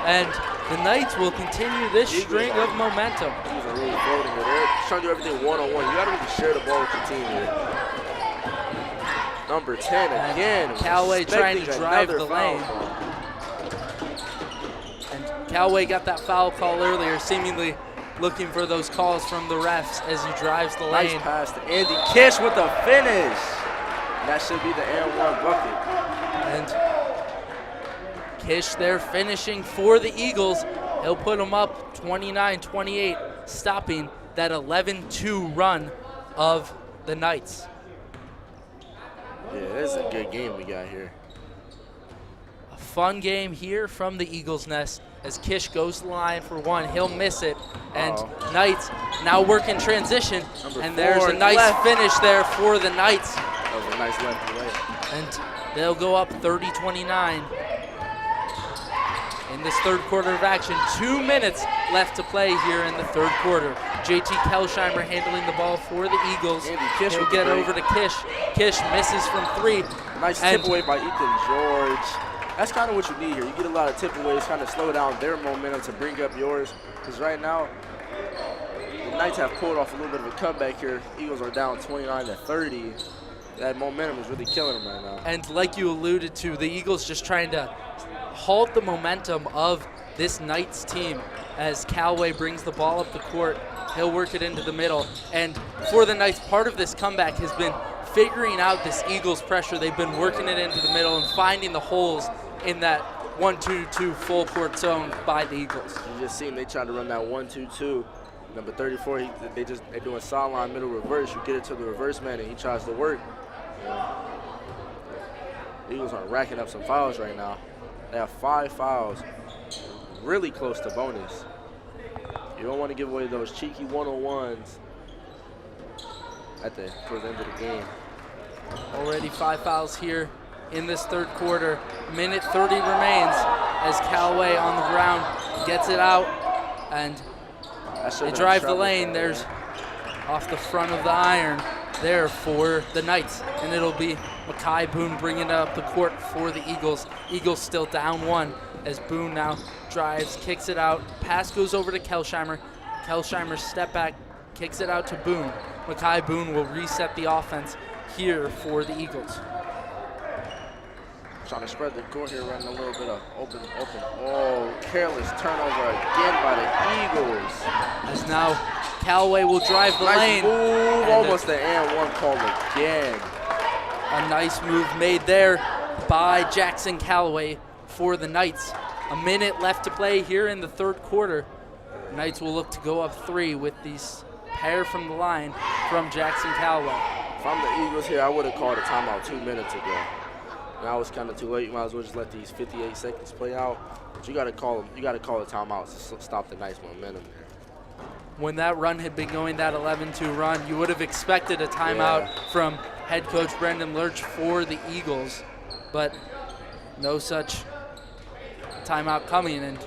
and the Knights will continue this string of momentum. Eagles are really floating here. They're trying to do everything one-on-one. You got to really share the ball with your team here. Number 10 again. Callaway trying to drive the lane. And Callaway got that foul call earlier, seemingly looking for those calls from the refs as he drives the lane. Nice pass to Andy Kish with the finish. That should be the and 1 bucket. And Kish there finishing for the Eagles. He'll put them up 29-28, stopping that 11-2 run of the Knights. Yeah, this is a good game we got here. A fun game here from the Eagles' nest as Kish goes to the line for one. He'll miss it, and Knights now work in transition, and there's a nice finish there for the Knights. That was a nice left away. And they'll go up 30-29 in this third quarter of action. 2 minutes left to play here in the third quarter. JT Kelsheimer handling the ball for the Eagles. He'll get over to Kish. Kish misses from three. Nice tip away by Ethan George. That's kind of what you need here. You get a lot of tip aways, kind of slow down their momentum to bring up yours. Because right now, the Knights have pulled off a little bit of a comeback here. Eagles are down 29-30. That momentum is really killing them right now. And like you alluded to, the Eagles just trying to halt the momentum of this Knights team as Callaway brings the ball up the court. He'll work it into the middle. And for the Knights, part of this comeback has been figuring out this Eagles pressure. They've been working it into the middle and finding the holes in that 1-2-2 full court zone by the Eagles. You just seen they try to run that 1-2-2. Number 34, they're doing sideline middle reverse. You get it to the reverse man and he tries to work. The Eagles are racking up some fouls right now. They have 5 fouls, really close to bonus. You don't want to give away those cheeky 1-on-1s towards the end of the game. Already 5 fouls here in this third quarter. Minute 30 remains as Callaway on the ground gets it out, and they drive the lane. There's off the front of the iron there for the Knights, and it'll be Makai Boone bringing it up the court for the Eagles. Eagles still down 1 as Boone now drives, kicks it out. Pass goes over to Kelsheimer. Kelsheimer step back, kicks it out to Boone. Makai Boone will reset the offense here for the Eagles. Trying to spread the court here, running a little bit of open. Oh, careless turnover again by the Eagles. As now Callaway will drive the lane. Move, almost the and one call again. A nice move made there by Jackson Callaway for the Knights. A minute left to play here in the third quarter. Knights will look to go up 3 with these pair from the line from Jackson Callaway. If I'm the Eagles here, I would have called a timeout 2 minutes ago. Now it's kind of too late. You might as well just let these 58 seconds play out. But you got to call a timeout to stop the Knights' momentum here. When that run had been going, that 11-2 run, you would have expected a timeout from head coach Brendan Lurch for the Eagles, but no such timeout coming, and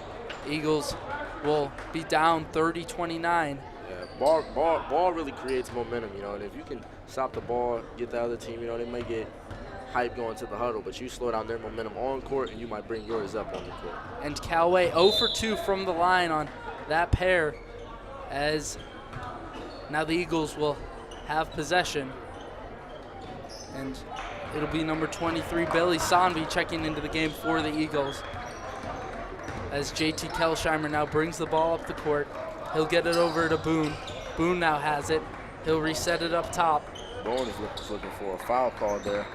Eagles will be down 30-29. Yeah, ball really creates momentum, and if you can stop the ball, get the other team, they may get hype going to the huddle, but you slow down their momentum on court, and you might bring yours up on the court. And Callaway 0 for 2 from the line on that pair, as now the Eagles will have possession. And it'll be number 23, Billy Sonby, checking into the game for the Eagles. As JT Kelsheimer now brings the ball up the court. He'll get it over to Boone. Boone now has it. He'll reset it up top. Boone is looking for a foul call there.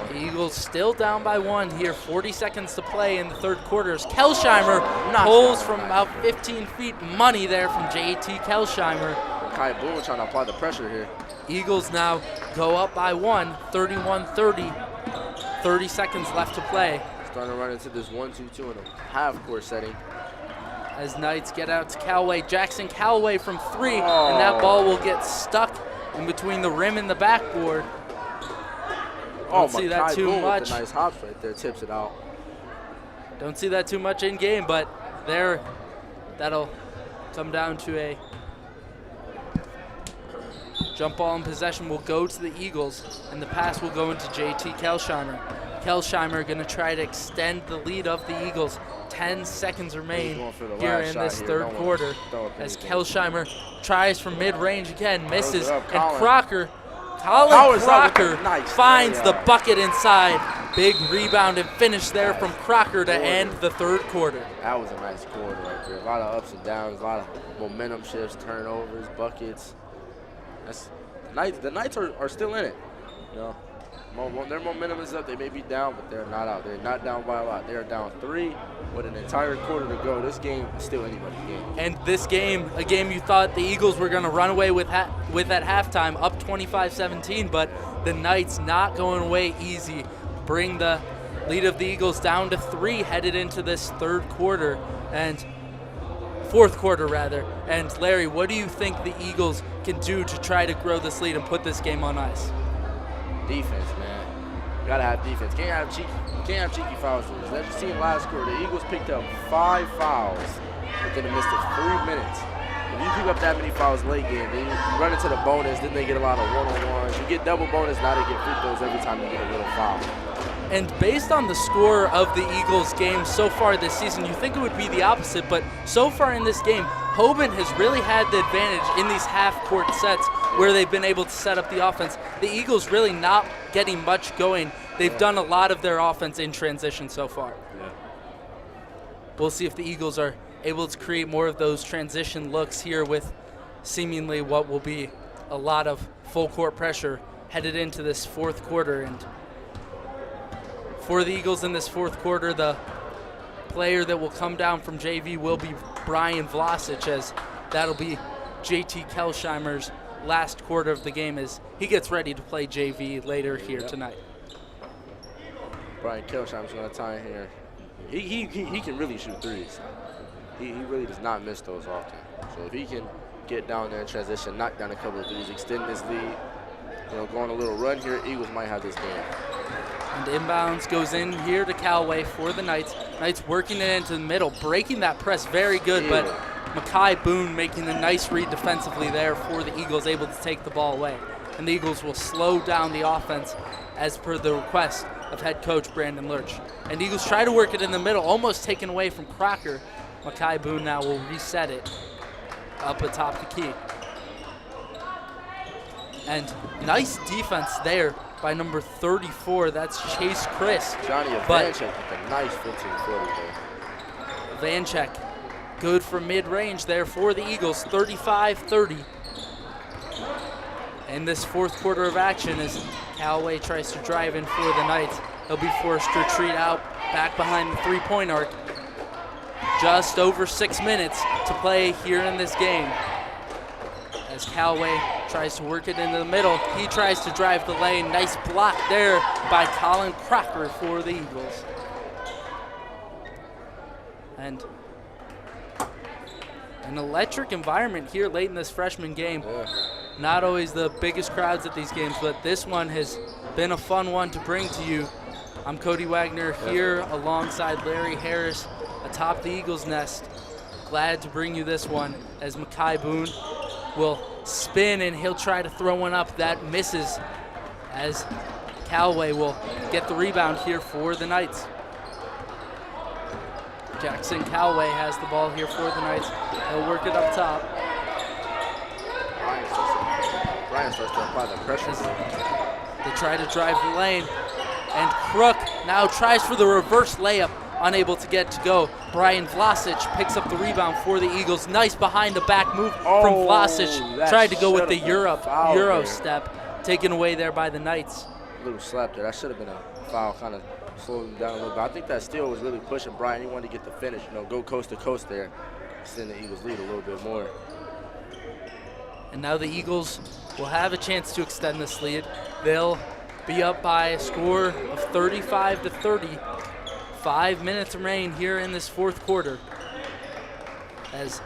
The Eagles still down by 1 here. 40 seconds to play in the third quarter. Kelsheimer pulls from about 15 feet. Money there from JT Kelsheimer. Kai Boone trying to apply the pressure here. Eagles now go up by 1, 31-30. 30 seconds left to play. Starting to run into this 1-2-2 in a half-court setting. As Knights get out to Callaway. Jackson Callaway from 3, and that ball will get stuck in between the rim and the backboard. Don't see that too much. With the nice hops right there, tips it out. Don't see that too much in game, but there, that'll come down to a jump ball in possession. Will go to the Eagles, and the pass will go into JT Kelsheimer. Kelsheimer going to try to extend the lead of the Eagles. 10 seconds remain here in this third quarter. As Kelsheimer tries from mid-range again, misses, and Colin Crocker finds the bucket inside. Big rebound and finish there from Crocker to end the third quarter. That was a nice quarter right there. A lot of ups and downs, a lot of momentum shifts, turnovers, buckets. The Knights are still in it. Their momentum is up. They may be down, but they're not out. They're not down by a lot. They're down 3 with an entire quarter to go. This game is still anybody's game. And this game, a game you thought the Eagles were going to run away with at halftime, up 25-17, but the Knights not going away easy. Bring the lead of the Eagles down to 3 headed into this fourth quarter. And Larry, what do you think the Eagles can do to try to grow this lead and put this game on ice? Defense, man. You gotta have defense. Can't have cheeky fouls. As you seen last quarter, the Eagles picked up 5 fouls within a midst of 3 minutes. If you pick up that many fouls late game, then you run into the bonus, then they get a lot of one-on-ones. You get double bonus, now they get free throws every time you get a little foul. And based on the score of the Eagles game so far this season, you think it would be the opposite, but so far in this game, Hoban has really had the advantage in these half-court sets where they've been able to set up the offense. The Eagles really not getting much going. They've done a lot of their offense in transition so far. Yeah. We'll see if the Eagles are able to create more of those transition looks here with seemingly what will be a lot of full-court pressure headed into this fourth quarter. And for the Eagles in this fourth quarter, the player that will come down from JV will be Brian Vlasic, as that'll be JT Kelsheimer's last quarter of the game as he gets ready to play JV later here tonight. Brian Kelsheimer's going to tie in here. He can really shoot threes. He really does not miss those often. So if he can get down there in transition, knock down a couple of threes, extend this lead, go on a little run here, Eagles might have this game. And inbounds goes in here to Callaway for the Knights. Knights working it into the middle, breaking that press very good, but Makai Boone making a nice read defensively there for the Eagles, able to take the ball away. And the Eagles will slow down the offense as per the request of head coach Brandon Lurch. And the Eagles try to work it in the middle, almost taken away from Crocker. Makai Boone now will reset it up atop the key. And nice defense there by number 34. That's Chase Chris. Johnny Vanchek with a nice 15-footer there. Vanchek, good for mid-range there for the Eagles, 35-30. In this fourth quarter of action as Callaway tries to drive in for the Knights. He'll be forced to retreat out back behind the three-point arc. Just over 6 minutes to play here in this game. As Callaway tries to work it into the middle, he tries to drive the lane. Nice block there by Colin Crocker for the Eagles. And an electric environment here late in this freshman game. Not always the biggest crowds at these games, but this one has been a fun one to bring to you. I'm Cody Wagner here alongside Larry Harris atop the Eagles' nest. Glad to bring you this one as Makai Boone will spin and he'll try to throw one up that misses as Callaway will get the rebound here for the Knights. Jackson Callaway has the ball here for the Knights. He'll work it up top. Brian starts to apply the pressure. They try to drive the lane. And Crook now tries for the reverse layup, unable to get to go. Brian Vlasic picks up the rebound for the Eagles. Nice behind the back move from Vlasic. Tried to go with the Euro step, taken away there by the Knights. A little slap there. That should have been a foul, kind of slowed him down a little bit. I think that steal was really pushing Brian. He wanted to get the finish, go coast to coast there, extend the Eagles lead a little bit more. And now the Eagles will have a chance to extend this lead. They'll be up by a score of 35-30. 5 minutes remain here in this fourth quarter as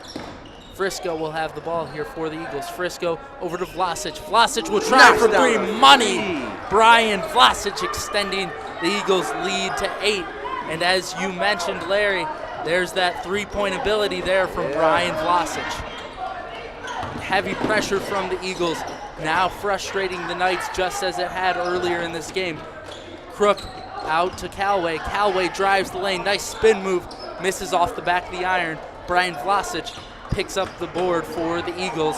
Frisco will have the ball here for the Eagles. Frisco over to Vlasic. Vlasic will try for three. Money. Brian Vlasic extending the Eagles' lead to 8. And as you mentioned, Larry, there's that three-point ability there from Brian Vlasic. Heavy pressure from the Eagles, now frustrating the Knights just as it had earlier in this game. Crook out to Callaway. Callaway drives the lane. Nice spin move. Misses off the back of the iron. Brian Vlasic picks up the board for the Eagles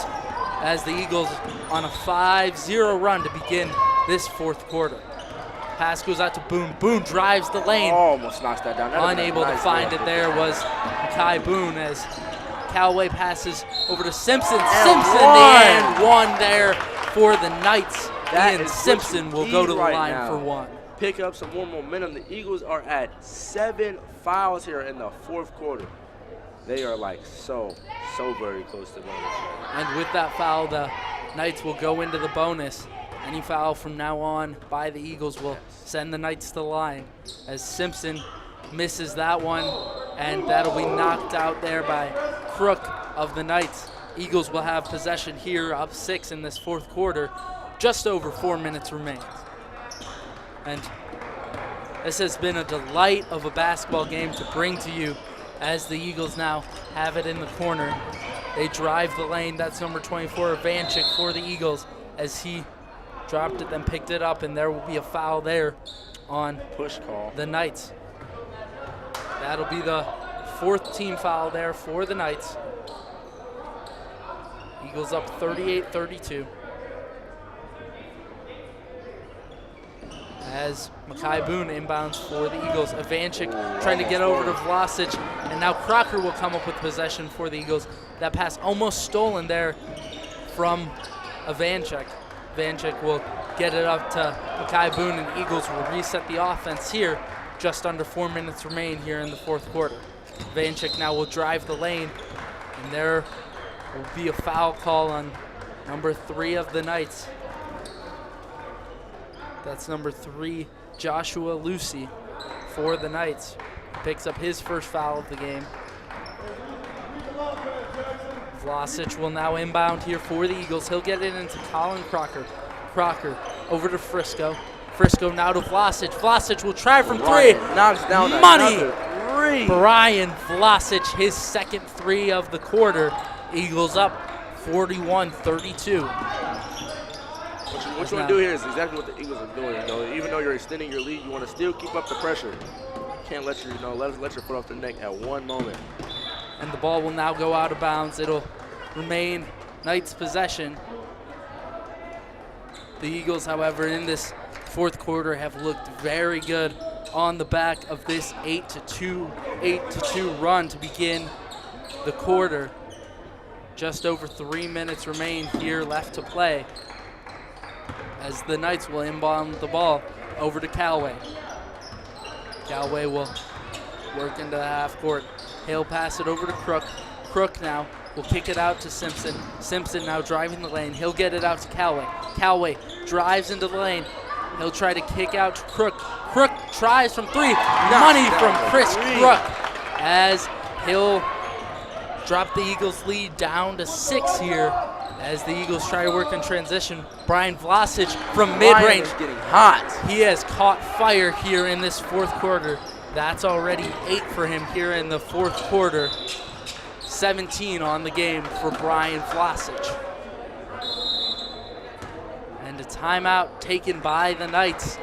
as the Eagles on a 5-0 run to begin this fourth quarter. Pass goes out to Boone. Boone drives the lane. Almost knocks that down. Unable to find it there was Makai Boone as Callaway passes over to Simpson. Simpson and one there for the Knights. That Ian is what Simpson you will go to the need right line now. for one. Pick up some more momentum. The Eagles are at 7 fouls here in the fourth quarter. They are like so very close to going. And with that foul, the Knights will go into the bonus. Any foul from now on by the Eagles will send the Knights to the line, as Simpson misses that one, and that'll be knocked out there by Crook of the Knights. Eagles will have possession here, up 6 in this fourth quarter. Just over 4 minutes remains. And this has been a delight of a basketball game to bring to you, as the Eagles now have it in the corner. They drive the lane. That's number 24, Vanchik, for the Eagles, as he dropped it, then picked it up, and there will be a foul there on Push call. the Knights. That'll be the 4th team foul there for the Knights. Eagles up 38-32. As Makai Boone inbounds for the Eagles. Ivanchik trying to get over to Vlasic, and now Crocker will come up with possession for the Eagles. That pass almost stolen there from Ivanchik. Ivanchik will get it up to Makai Boone, and Eagles will reset the offense here. Just under 4 minutes remain here in the fourth quarter. Ivanchik now will drive the lane, and there will be a foul call on number 3 of the Knights. That's number 3, Joshua Lucy, for the Knights. Picks up his first foul of the game. Vlasic will now inbound here for the Eagles. He'll get it into Colin Crocker. Crocker over to Frisco. Frisco now to Vlasic. Vlasic will try from 3. Knocks down Money! another 3. Brian Vlasic, his second 3 of the quarter. Eagles up 41-32. What you want to do here is exactly what the Eagles are doing. You know, even though you're extending your lead, you want to still keep up the pressure. You can't let your, let your foot off the neck at one moment. And the ball will now go out of bounds. It'll remain Knights' possession. The Eagles, however, in this fourth quarter have looked very good on the back of this 8-2 run to begin the quarter. Just over 3 minutes remain here left to play, as the Knights will inbound the ball over to Callaway. Callaway will work into the half court. He'll pass it over to Crook. Crook now will kick it out to Simpson. Simpson now driving the lane. He'll get it out to Callaway. Callaway drives into the lane. He'll try to kick out to Crook. Crook tries from 3. Money from Chris Crook, as he'll drop the Eagles' lead down to 6 here, as the Eagles try to work in transition. Brian Vlasic from mid-range. Getting hot. He has caught fire here in this fourth quarter. That's already 8 for him here in the fourth quarter. 17 on the game for Brian Vlasic. And a timeout taken by the Knights,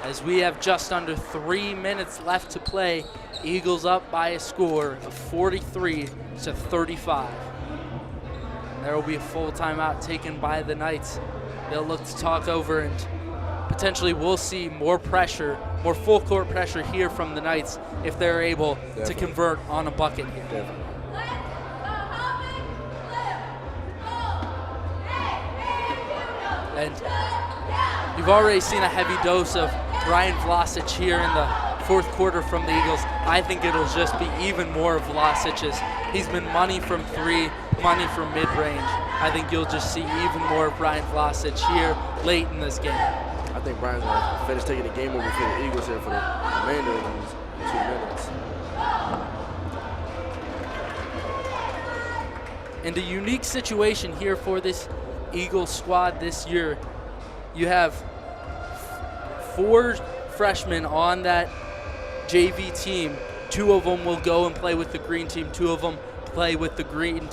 as we have just under 3 minutes left to play. Eagles up by a score of 43-35. There will be a full timeout taken by the Knights. They'll look to talk over, and potentially we'll see more pressure, more full court pressure here from the Knights if they're able to convert on a bucket here. Definitely. And you've already seen a heavy dose of Brian Vlasic here in the fourth quarter from the Eagles. I think it'll just be even more of Vlasic's. He's been money from 3, money from mid-range. I think you'll just see even more of Brian Vlasic here late in this game. I think Brian's going to finish taking the game over for the Eagles here for the remainder of these 2 minutes. And a unique situation here for this Eagles squad this year. You have 4 freshmen on that JV team. 2 of them will go and play with the green team. 2 of them play with the green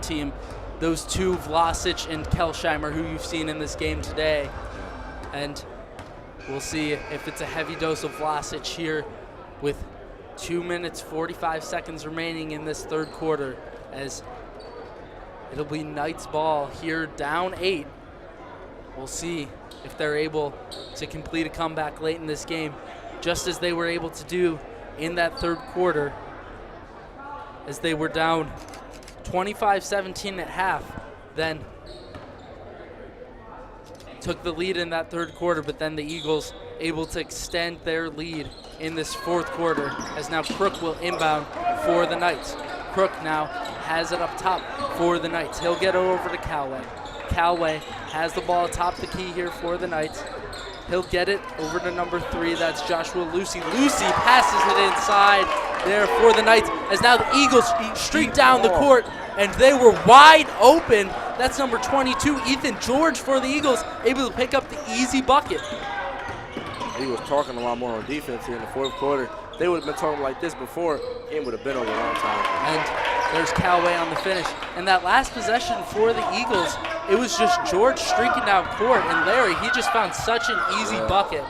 team. Those 2, Vlasic and Kelsheimer, who you've seen in this game today. And we'll see if it's a heavy dose of Vlasic here with 2 minutes, 45 seconds remaining in this third quarter, as it'll be Knights ball here, down 8. We'll see if they're able to complete a comeback late in this game, just as they were able to do in that third quarter, as they were down 25-17 at half. Then took the lead in that third quarter, but then the Eagles able to extend their lead in this fourth quarter, as now Crook will inbound for the Knights. Crook now has it up top for the Knights. He'll get it over to Calway. Calway has the ball atop the key here for the Knights. He'll get it over to number 3. That's Joshua Lucy. Lucy passes it inside there for the Knights, as now the Eagles streak down the court, and they were wide open. That's number 22, Ethan George, for the Eagles, able to pick up the easy bucket. He was talking a lot more on defense here in the fourth quarter. They would have been talking like this before. Game would have been over a long time. And there's Calway on the finish. And that last possession for the Eagles, it was just George streaking down court, and Larry, he just found such an easy bucket,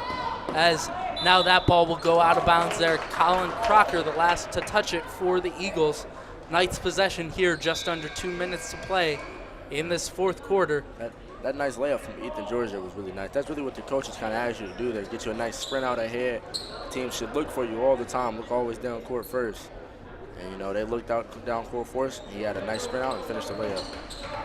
as now that ball will go out of bounds there. Colin Crocker, the last to touch it for the Eagles. Knights possession here, just under 2 minutes to play in this fourth quarter. That nice layup from Ethan George there was really nice. That's really what the coaches kind of asked you to do there, get you a nice sprint out ahead. The team should look for you all the time, look always down court first. And, you know, they looked down court first. He had a nice sprint out and finished the layup.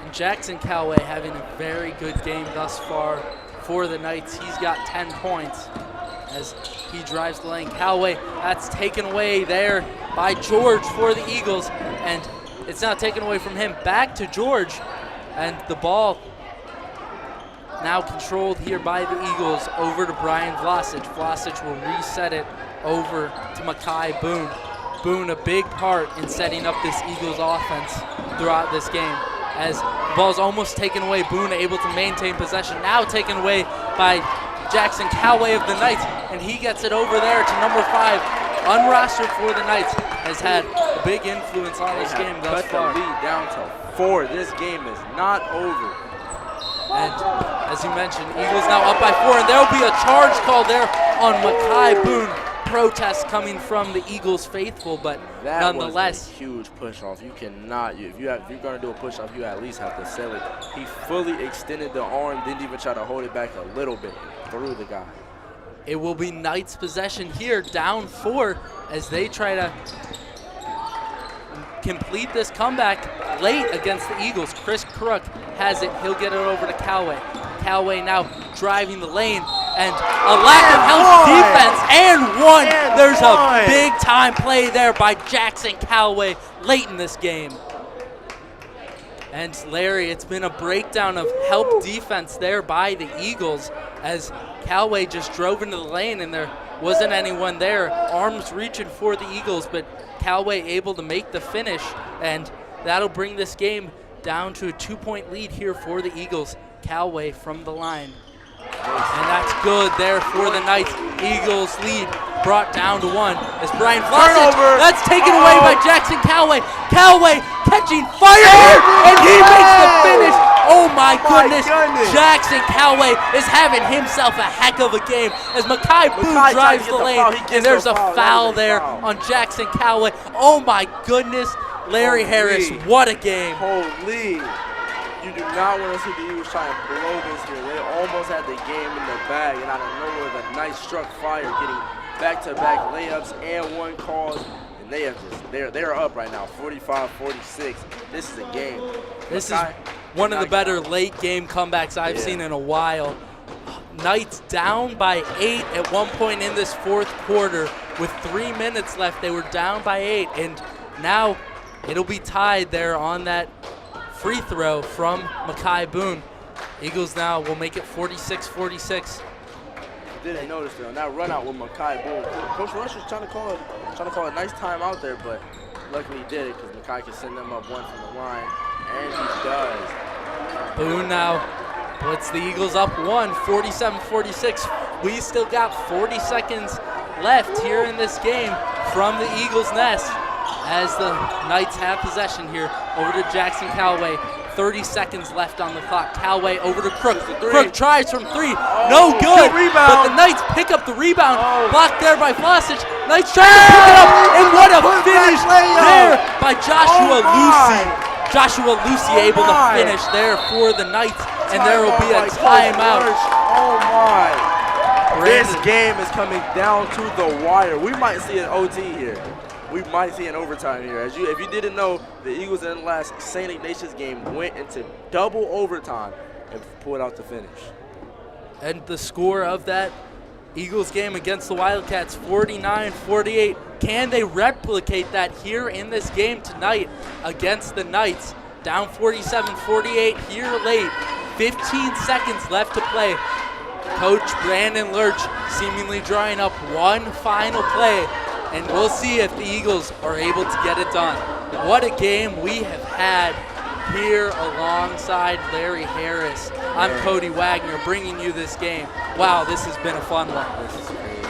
And Jackson Calway having a very good game thus far for the Knights. He's got 10 points as he drives the lane. Calway, that's taken away there by George for the Eagles, and it's now taken away from him. Back to George, and the ball now controlled here by the Eagles over to Brian Vlasic. Vlasic will reset it over to Makai Boone. Boone, a big part in setting up this Eagles offense throughout this game. As the ball's almost taken away, Boone able to maintain possession. Now taken away by Jackson Calway of the Knights, and he gets it over there to number 5. Unrostered for the Knights, has had a big influence on this game thus far. Cut the lead down to 4. This game is not over. And as you mentioned, Eagles now up by 4, and there will be a charge call there on Makai Boone. Protest coming from the Eagles faithful, but that nonetheless, was a huge push off. You cannot. If you're going to do a push off, you at least have to sell it. He fully extended the arm, didn't even try to hold it back a little bit, through the guy. it will be Knights possession here, down 4, as they try to complete this comeback late against the Eagles. Chris Crook has it. He'll get it over to Calway. Calway now driving the lane, and a lack of health defense, and one. There's a big-time play there by Jackson Calway late in this game. And Larry, it's been a breakdown of help defense there by the Eagles, as Calway just drove into the lane and there wasn't anyone there. Arms reaching for the Eagles, but Calway able to make the finish, and that'll bring this game down to a 2-point lead here for the Eagles. Calway from the line. And that's good there for the Knights. Eagles lead brought down to 1 as Brian Vlasic, that's taken away by Jackson Calway. Calway catching fire, and he makes the finish. Oh my goodness. Jackson Calway is having himself a heck of a game as Makai Boone drives the lane, and there's a foul there on Jackson Calway. Oh my goodness. Larry Harris, what a game. Holy. You do not want to see the Eagles try and blow this here. They almost had the game in the bag, and out of nowhere, the Knights struck fire, getting back-to-back layups and one calls, and they are they're up right now, 45-46. This is a game. This is one of the better late game comebacks I've seen in a while. Knights down by 8 at one point in this fourth quarter. With 3 minutes left, they were down by 8, and now it'll be tied there on that free throw from Makai Boone. Eagles now will make it 46-46. Didn't notice there on that run out with Makai Boone. Coach Rush was trying to call a nice timeout there, but luckily he did it because Makai can send them up 1 from the line, and he does. Boone now puts the Eagles up 1, 47-46. We still got 40 seconds left here in this game from the Eagles' nest, as the Knights have possession here. Over to Jackson Calway. 30 seconds left on the clock. Calway over to Crook. Crook tries from 3. No good. But the Knights pick up the rebound. Blocked there by Vlasic. Knights trying to pick it up. And what a finish there by Joshua Lucy. Joshua Lucy able to finish there for the Knights. And there will be a timeout. Oh my. This game is coming down to the wire. We might see an OT here. We might see an overtime here. If you didn't know, the Eagles in the last St. Ignatius game went into double overtime and pulled out the finish. And the score of that Eagles game against the Wildcats, 49-48. Can they replicate that here in this game tonight against the Knights? Down 47-48 here late. 15 seconds left to play. Coach Brandon Lurch seemingly drawing up one final play, and we'll see if the Eagles are able to get it done. What a game we have had here alongside Larry Harris. I'm Cody Wagner bringing you this game. Wow, this has been a fun one. This is crazy.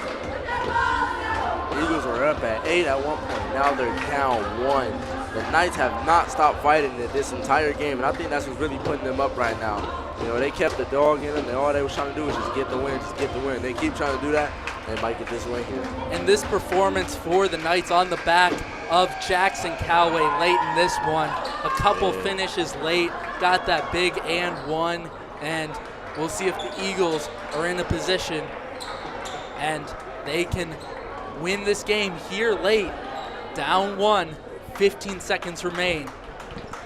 The Eagles were up at 8 at one point. Now they're down 1. The Knights have not stopped fighting it this entire game, and I think that's what's really putting them up right now. You know, they kept the dog in them, and all they were trying to do was just get the win, just get the win. They keep trying to do that, and they might get this win here. And this performance for the Knights on the back of Jackson Callaway late in this one. A couple finishes late, got that big and one, and we'll see if the Eagles are in a position and they can win this game here late. Down 1, 15 seconds remain.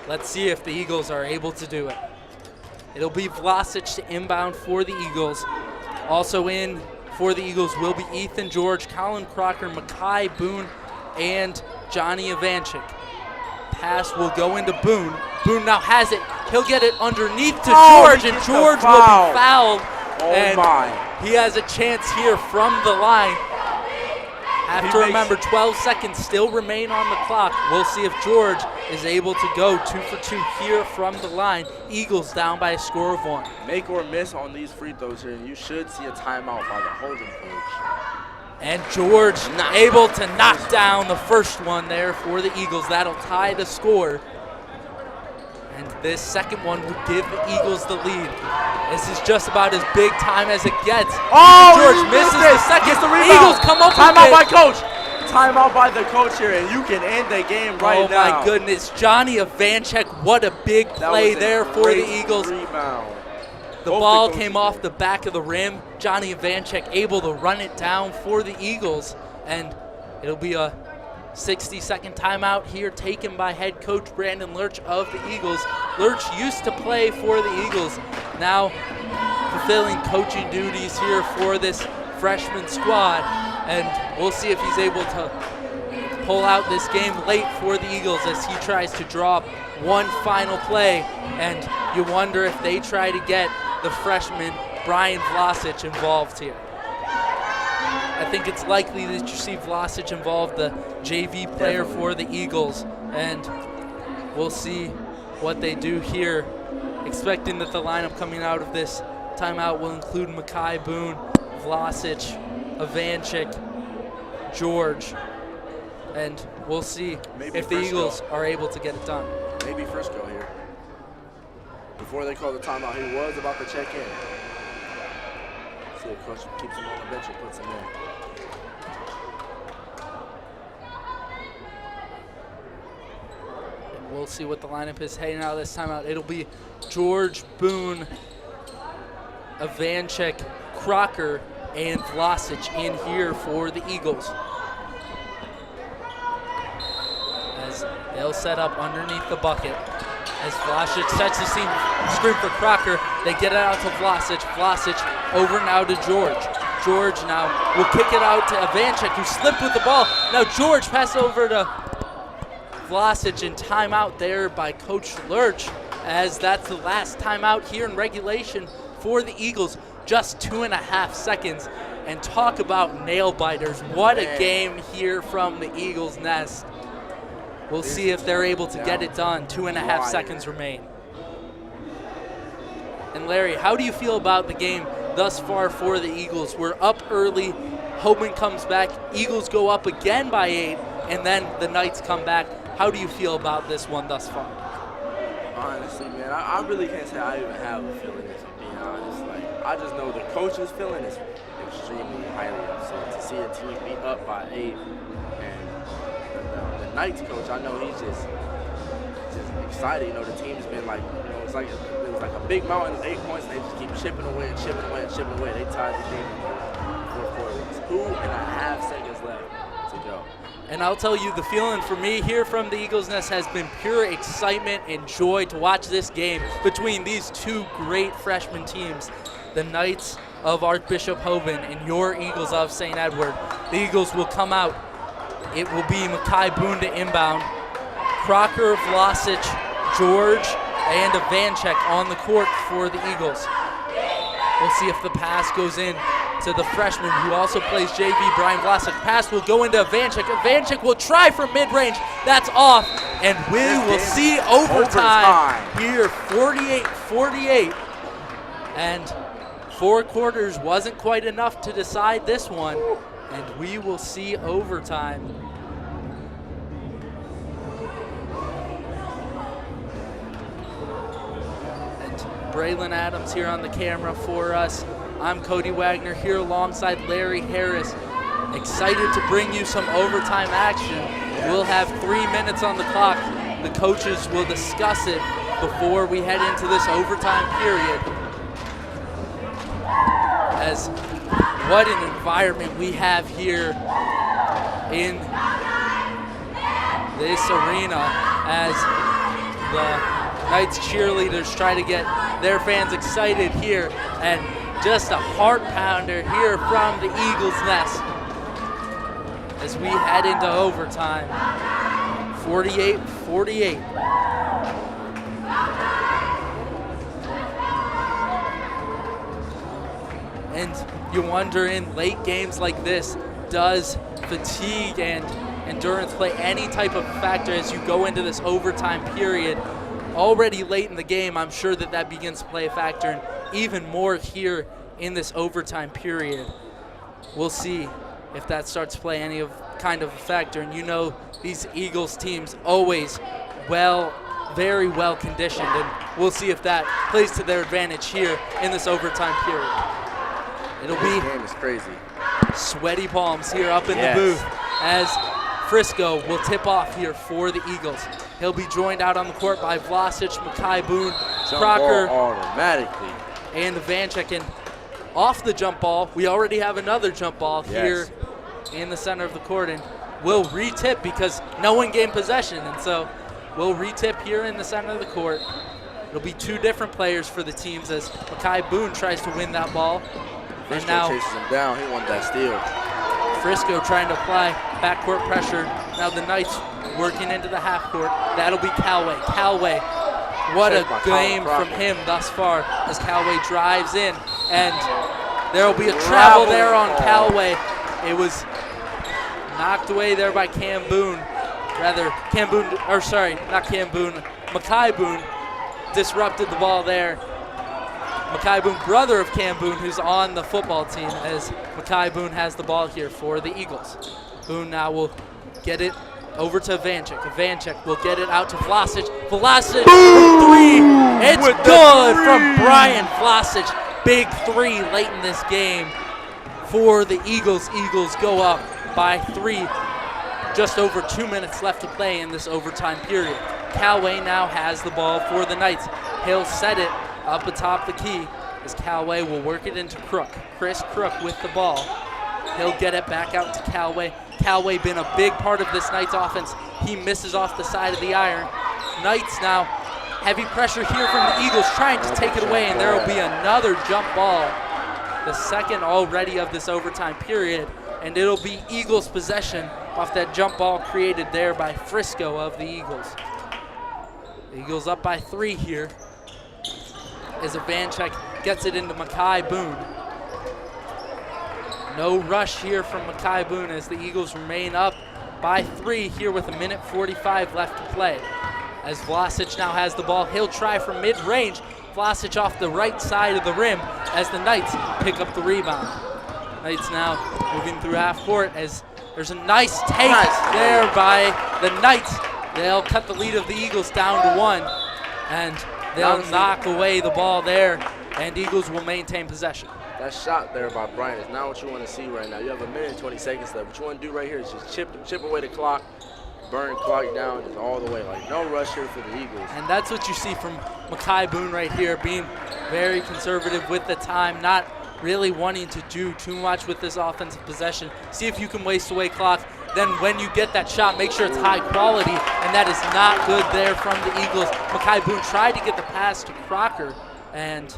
Let's see if the Eagles are able to do it. It'll be Vlasic to inbound for the Eagles. Also in for the Eagles will be Ethan George, Colin Crocker, Makai Boone, and Johnny Ivanchik. Pass will go into Boone. Boone now has it. He'll get it underneath to George, and George will be fouled. Oh my. He has a chance here from the line. Have to remember 12 seconds still remain on the clock. We'll see if George is able to go 2 for 2 here from the line. Eagles down by a score of 1. Make or miss on these free throws here, and you should see a timeout by the holding coach. And George able to knock down the first one there for the Eagles. That'll tie the score. And this second one would give the Eagles the lead. This is just about as big time as it gets. Oh, George misses the second. Gets the rebound. Eagles come up with Timeout it. by coach. Timeout by the coach here, and you can end the game right now. Oh my goodness, Johnny Ivanchik, what a big play there for the Eagles. Rebound. The ball came off the back of the rim. Johnny Ivanchik able to run it down for the Eagles, and it'll be a 60-second timeout here taken by head coach Brandon Lurch of the Eagles. Lurch used to play for the Eagles, now fulfilling coaching duties here for this freshman squad, and we'll see if he's able to pull out this game late for the Eagles as he tries to draw up one final play, and you wonder if they try to get the freshman Brian Vlasic involved here. I think it's likely that you see Vlasic involved, the JV player for the Eagles, and we'll see what they do here, expecting that the lineup coming out of this timeout will include Makai Boone, Vlasic, Ivanchik, George, and we'll see if the Eagles are able to get it done. Maybe Frisco here. Before they call the timeout, he was about to check in. See if coach keeps him on the bench and puts him in. And we'll see what the lineup is heading out of this timeout. It'll be George, Boone, Ivanchik, Crocker, and Vlasic in here for the Eagles. As they'll set up underneath the bucket. As Vlasic sets the screen for Crocker, they get it out to Vlasic. Vlasic over now to George. George now will kick it out to Ivanchik, who slipped with the ball. Now George passes over to Vlasic, and timeout there by Coach Lurch, as that's the last timeout here in regulation for the Eagles. Just 2.5 seconds. And talk about nail biters. What a game here from the Eagles' nest. We'll see if they're able to get it done. 2.5 seconds remain. And Larry, how do you feel about the game thus far for the Eagles? We're up early. Hoban comes back. Eagles go up again by 8, and then the Knights come back. How do you feel about this one thus far? Honestly, man, I really can't say I even have a feeling, if I'm being honest. Like, I just know the coach's feeling is extremely highly upset to see a team beat up by 8, and the Knights coach, I know he's just excited. You know, the team's been like, you know, it was like a big mountain of 8 points, and they just keep chipping away and chipping away and chipping away. They tied the game in the fourth quarter. It's 2.5 seconds left to go. And I'll tell you, the feeling for me here from the Eagles' Nest has been pure excitement and joy to watch this game between these two great freshman teams. The Knights of Archbishop Hoban and your Eagles of St. Edward. The Eagles will come out. It will be Makai Boone to inbound. Crocker, Vlasic, George, and Ivanchek on the court for the Eagles. We'll see if the pass goes in to the freshman who also plays JV, Brian Vlasic. Pass will go into Ivanchek. Ivanchek will try from mid-range. That's off, and we will see overtime here, 48-48. And 4 quarters wasn't quite enough to decide this one, and we will see overtime. And Braylon Adams here on the camera for us. I'm Cody Wagner here alongside Larry Harris. Excited to bring you some overtime action. We'll have 3 minutes on the clock. The coaches will discuss it before we head into this overtime period. As what an environment we have here in this arena as the Knights cheerleaders try to get their fans excited here, and just a heart pounder here from the Eagles' Nest as we head into overtime. 48-48. And you wonder, in late games like this, does fatigue and endurance play any type of factor as you go into this overtime period? Already late in the game, I'm sure that begins to play a factor, and even more here in this overtime period. We'll see if that starts to play any kind of a factor. And you know, these Eagles teams always very well conditioned, and we'll see if that plays to their advantage here in this overtime period. It'll be this game is crazy. Sweaty palms here up in the booth as Frisco will tip off here for the Eagles. He'll be joined out on the court by Vlasic, Makai Boone, Crocker, automatically, and Ivanchek. And off the jump ball, we already have another jump ball here in the center of the court, and we'll retip because no one gained possession, and so we'll retip here in the center of the court. It'll be 2 different players for the teams as Makai Boone tries to win that ball. Frisco and now chases him down. He won that steal. Frisco trying to apply backcourt pressure. Now the Knights working into the half court. That'll be Calway. Calway, what a game from him thus far as Calway drives in. And there will be a travel there on Calway. It was knocked away there by Cam Boone. Rather, Cam Boone, or sorry, not Cam Boone, Makai Boone disrupted the ball there. Makai Boone, brother of Cam Boone, who's on the football team, as Makai Boone has the ball here for the Eagles. Boone now will get it over to Ivanchek. Ivanchek will get it out to Vlasic. Vlasic, 3. It's good from Brian Vlasic. Big 3 late in this game for the Eagles. Eagles go up by 3. Just over 2 minutes left to play in this overtime period. Calway now has the ball for the Knights. He'll set it up atop the key as Calway will work it into Crook. Chris Crook with the ball. He'll get it back out to Calway. Calway been a big part of this Knights offense. He misses off the side of the iron. Knights now heavy pressure here from the Eagles trying to take it away, and there will be another jump ball. The second already of this overtime period, and it'll be Eagles possession off that jump ball created there by Frisco of the Eagles. The Eagles up by 3 here as Ivanchek gets it into Makai Boone. No rush here from Makai Boone as the Eagles remain up by 3 here with 1:45 left to play. As Vlasic now has the ball, he'll try from mid-range. Vlasic off the right side of the rim as the Knights pick up the rebound. Knights now moving through half court as there's a nice take there by the Knights. They'll cut the lead of the Eagles down to 1, and they'll knock away the ball there, and Eagles will maintain possession. That shot there by Brian is not what you want to see right now. You have 1 minute and 20 seconds left. What you want to do right here is just chip away the clock, burn the clock down just all the way. Like, no rush here for the Eagles. And that's what you see from Makai Boone right here, being very conservative with the time, not really wanting to do too much with this offensive possession. See if you can waste away clock. Then when you get that shot, make sure it's high quality, and that is not good there from the Eagles. Makai Boone tried to get the pass to Crocker, and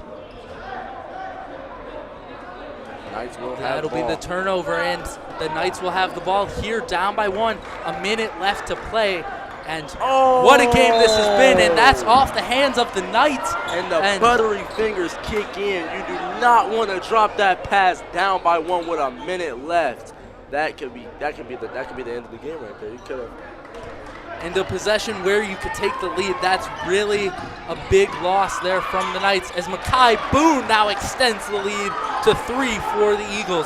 Knights will have That'll the be ball. the turnover, and the Knights will have the ball here, down by 1. A minute left to play. And what a game this has been, and that's off the hands of the Knights. And the buttery fingers kick in. You do not want to drop that pass down by 1 with a minute left. That could be the end of the game right there. You could have. And a possession where you could take the lead, that's really a big loss there from the Knights, as Makai Boone now extends the lead to 3 for the Eagles.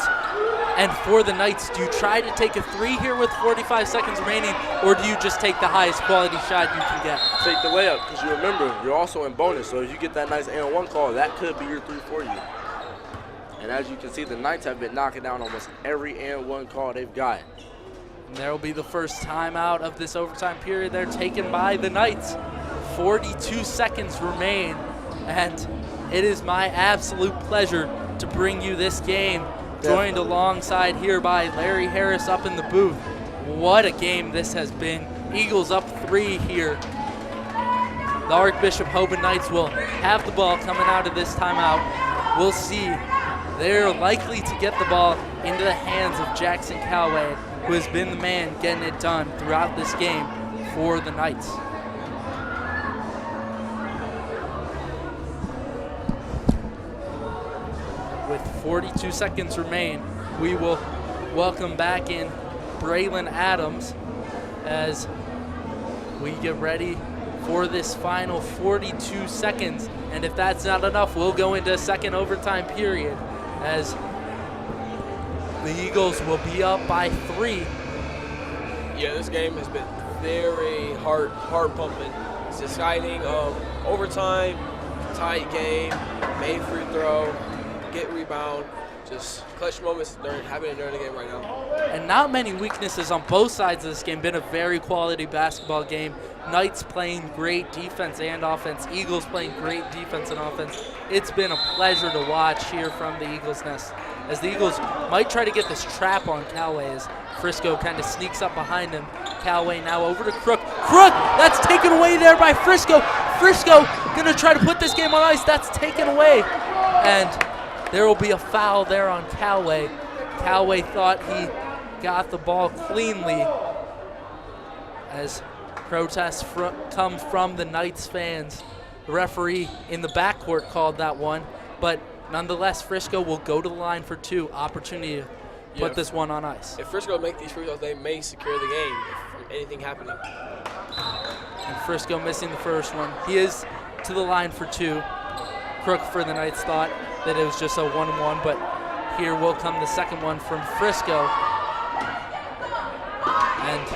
And for the Knights, do you try to take a 3 here with 45 seconds remaining, or do you just take the highest quality shot you can get? Take the layup, because you remember, you're also in bonus, so if you get that nice and-1 call, that could be your 3 for you. And as you can see, the Knights have been knocking down almost every and-1 call they've got. And there will be the first timeout of this overtime period there, taken by the Knights. 42 seconds remain, and it is my absolute pleasure to bring you this game, joined alongside here by Larry Harris up in the booth. What a game this has been. Eagles up 3 here. The Archbishop Hoban Knights will have the ball coming out of this timeout. We'll see. They're likely to get the ball into the hands of Jackson Callaway, who has been the man getting it done throughout this game for the Knights. With 42 seconds remain, we will welcome back in Braylon Adams as we get ready for this final 42 seconds. And if that's not enough, we'll go into a second overtime period as the Eagles will be up by 3. Yeah, this game has been very heart pumping. It's exciting. Overtime, tight game, made free throw, get rebound, just clutch moments happening during the game right now. And not many weaknesses on both sides of this game. Been a very quality basketball game. Knights playing great defense and offense. Eagles playing great defense and offense. It's been a pleasure to watch here from the Eagles' nest, as the Eagles might try to get this trap on Callaway as Frisco kind of sneaks up behind him. Callaway now over to Crook. Crook! That's taken away there by Frisco. Frisco gonna try to put this game on ice. That's taken away. And there will be a foul there on Callaway. Callaway thought he got the ball cleanly as protests come from the Knights fans. The referee in the backcourt called that one, but nonetheless, Frisco will go to the line for 2. Opportunity to put this one on ice. If Frisco make these free throws, they may secure the game from anything happening. And Frisco missing the first one. He is to the line for 2. Crook for the Knights thought that it was just a 1-1, but here will come the second one from Frisco. And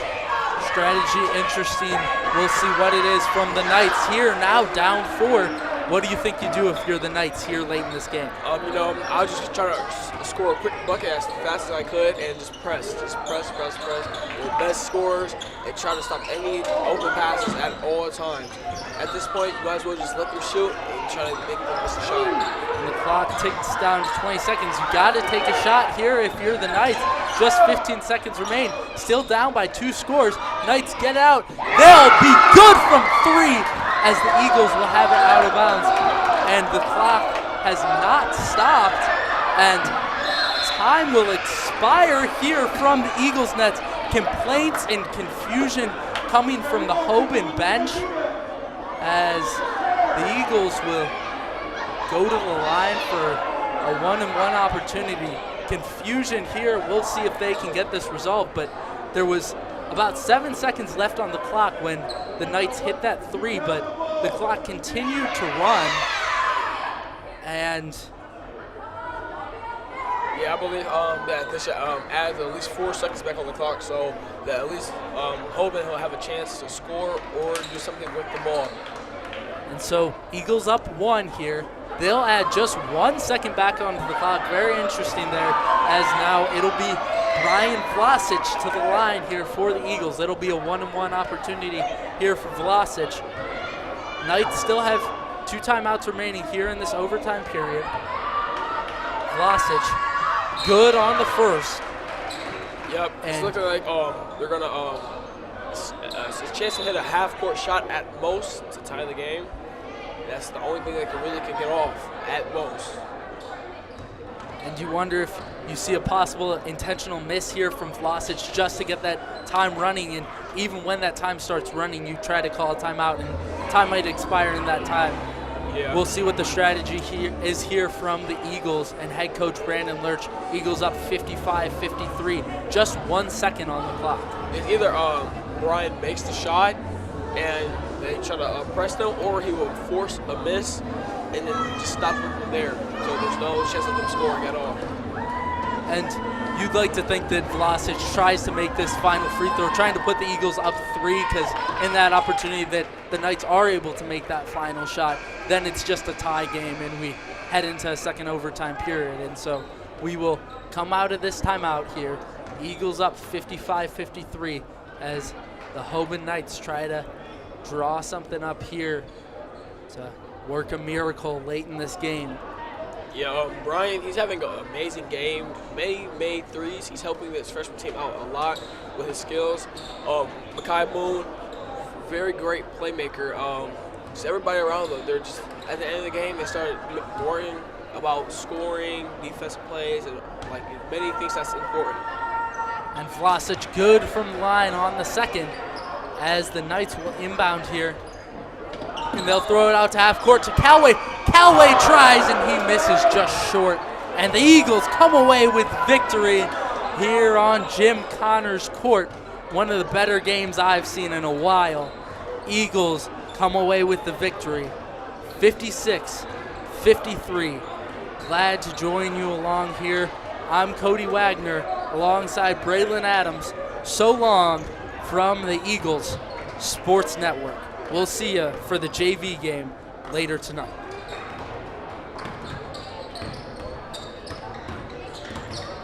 strategy interesting. We'll see what it is from the Knights here, now down 4. What do you think you do if you're the Knights here late in this game? I was just trying to score a quick bucket as fast as I could and just press. We're the best scorers and try to stop any open passes at all times. At this point, you might as well just let them shoot and try to make them miss a shot. And the clock ticks down to 20 seconds. You got to take a shot here if you're the Knights. Just 15 seconds remain. Still down by 2 scores. Knights get out. They'll be good from 3 as the Eagles will have it out of bounds. And the clock has not stopped. And time will expire here from the Eagles nets. Complaints and confusion coming from the Hoban bench as the Eagles will go to the line for a 1-and-1 opportunity. Confusion here. We'll see if they can get this resolved, but there was about 7 seconds left on the clock when the Knights hit that 3, but the clock continued to run. And yeah, I believe that they should add at least 4 seconds back on the clock so that at least Hoban will have a chance to score or do something with the ball. And so Eagles up 1 here. They'll add just 1 second back onto the clock. Very interesting there, as now it'll be Brian Vlasic to the line here for the Eagles. It'll be a 1-and-1 opportunity here for Vlasic. Knights still have 2 timeouts remaining here in this overtime period. Vlasic, good on the first. Yep, it's looking like they're gonna it's a chance to hit a half-court shot at most to tie the game. That's the only thing they can get off at most. And And you wonder if you see a possible intentional miss here from Vlasic just to get that time running. And even when that time starts running, you try to call a timeout, and time might expire in that time. Yeah. We'll see what the strategy is here from the Eagles and head coach Brandon Lurch. Eagles up 55-53, just 1 second on the clock. It's either Brian makes the shot and they try to press them, or he will force a miss and then just stop them from there. So there's no chance of them scoring at all. And you'd like to think that Vlasic tries to make this final free throw, trying to put the Eagles up 3, because in that opportunity that the Knights are able to make that final shot, then it's just a tie game and we head into a second overtime period. And so we will come out of this timeout here. Eagles up 55-53 as the Hoban Knights try to draw something up here to work a miracle late in this game. Yeah, Brian, he's having an amazing game. Many made threes. He's helping this freshman team out a lot with his skills. Makai Boone, very great playmaker. Just everybody around them, they're just, at the end of the game, they started worrying about scoring, defensive plays, and like many things that's important. And Vlasic good from the line on the second as the Knights will inbound here. And they'll throw it out to half court to Callaway. Callaway tries and he misses just short. And the Eagles come away with victory here on Jim Connors' court. One of the better games I've seen in a while. Eagles come away with the victory, 56-53. Glad to join you along here. I'm Cody Wagner alongside Braylon Adams. So long from the Eagles Sports Network. We'll see you for the JV game later tonight.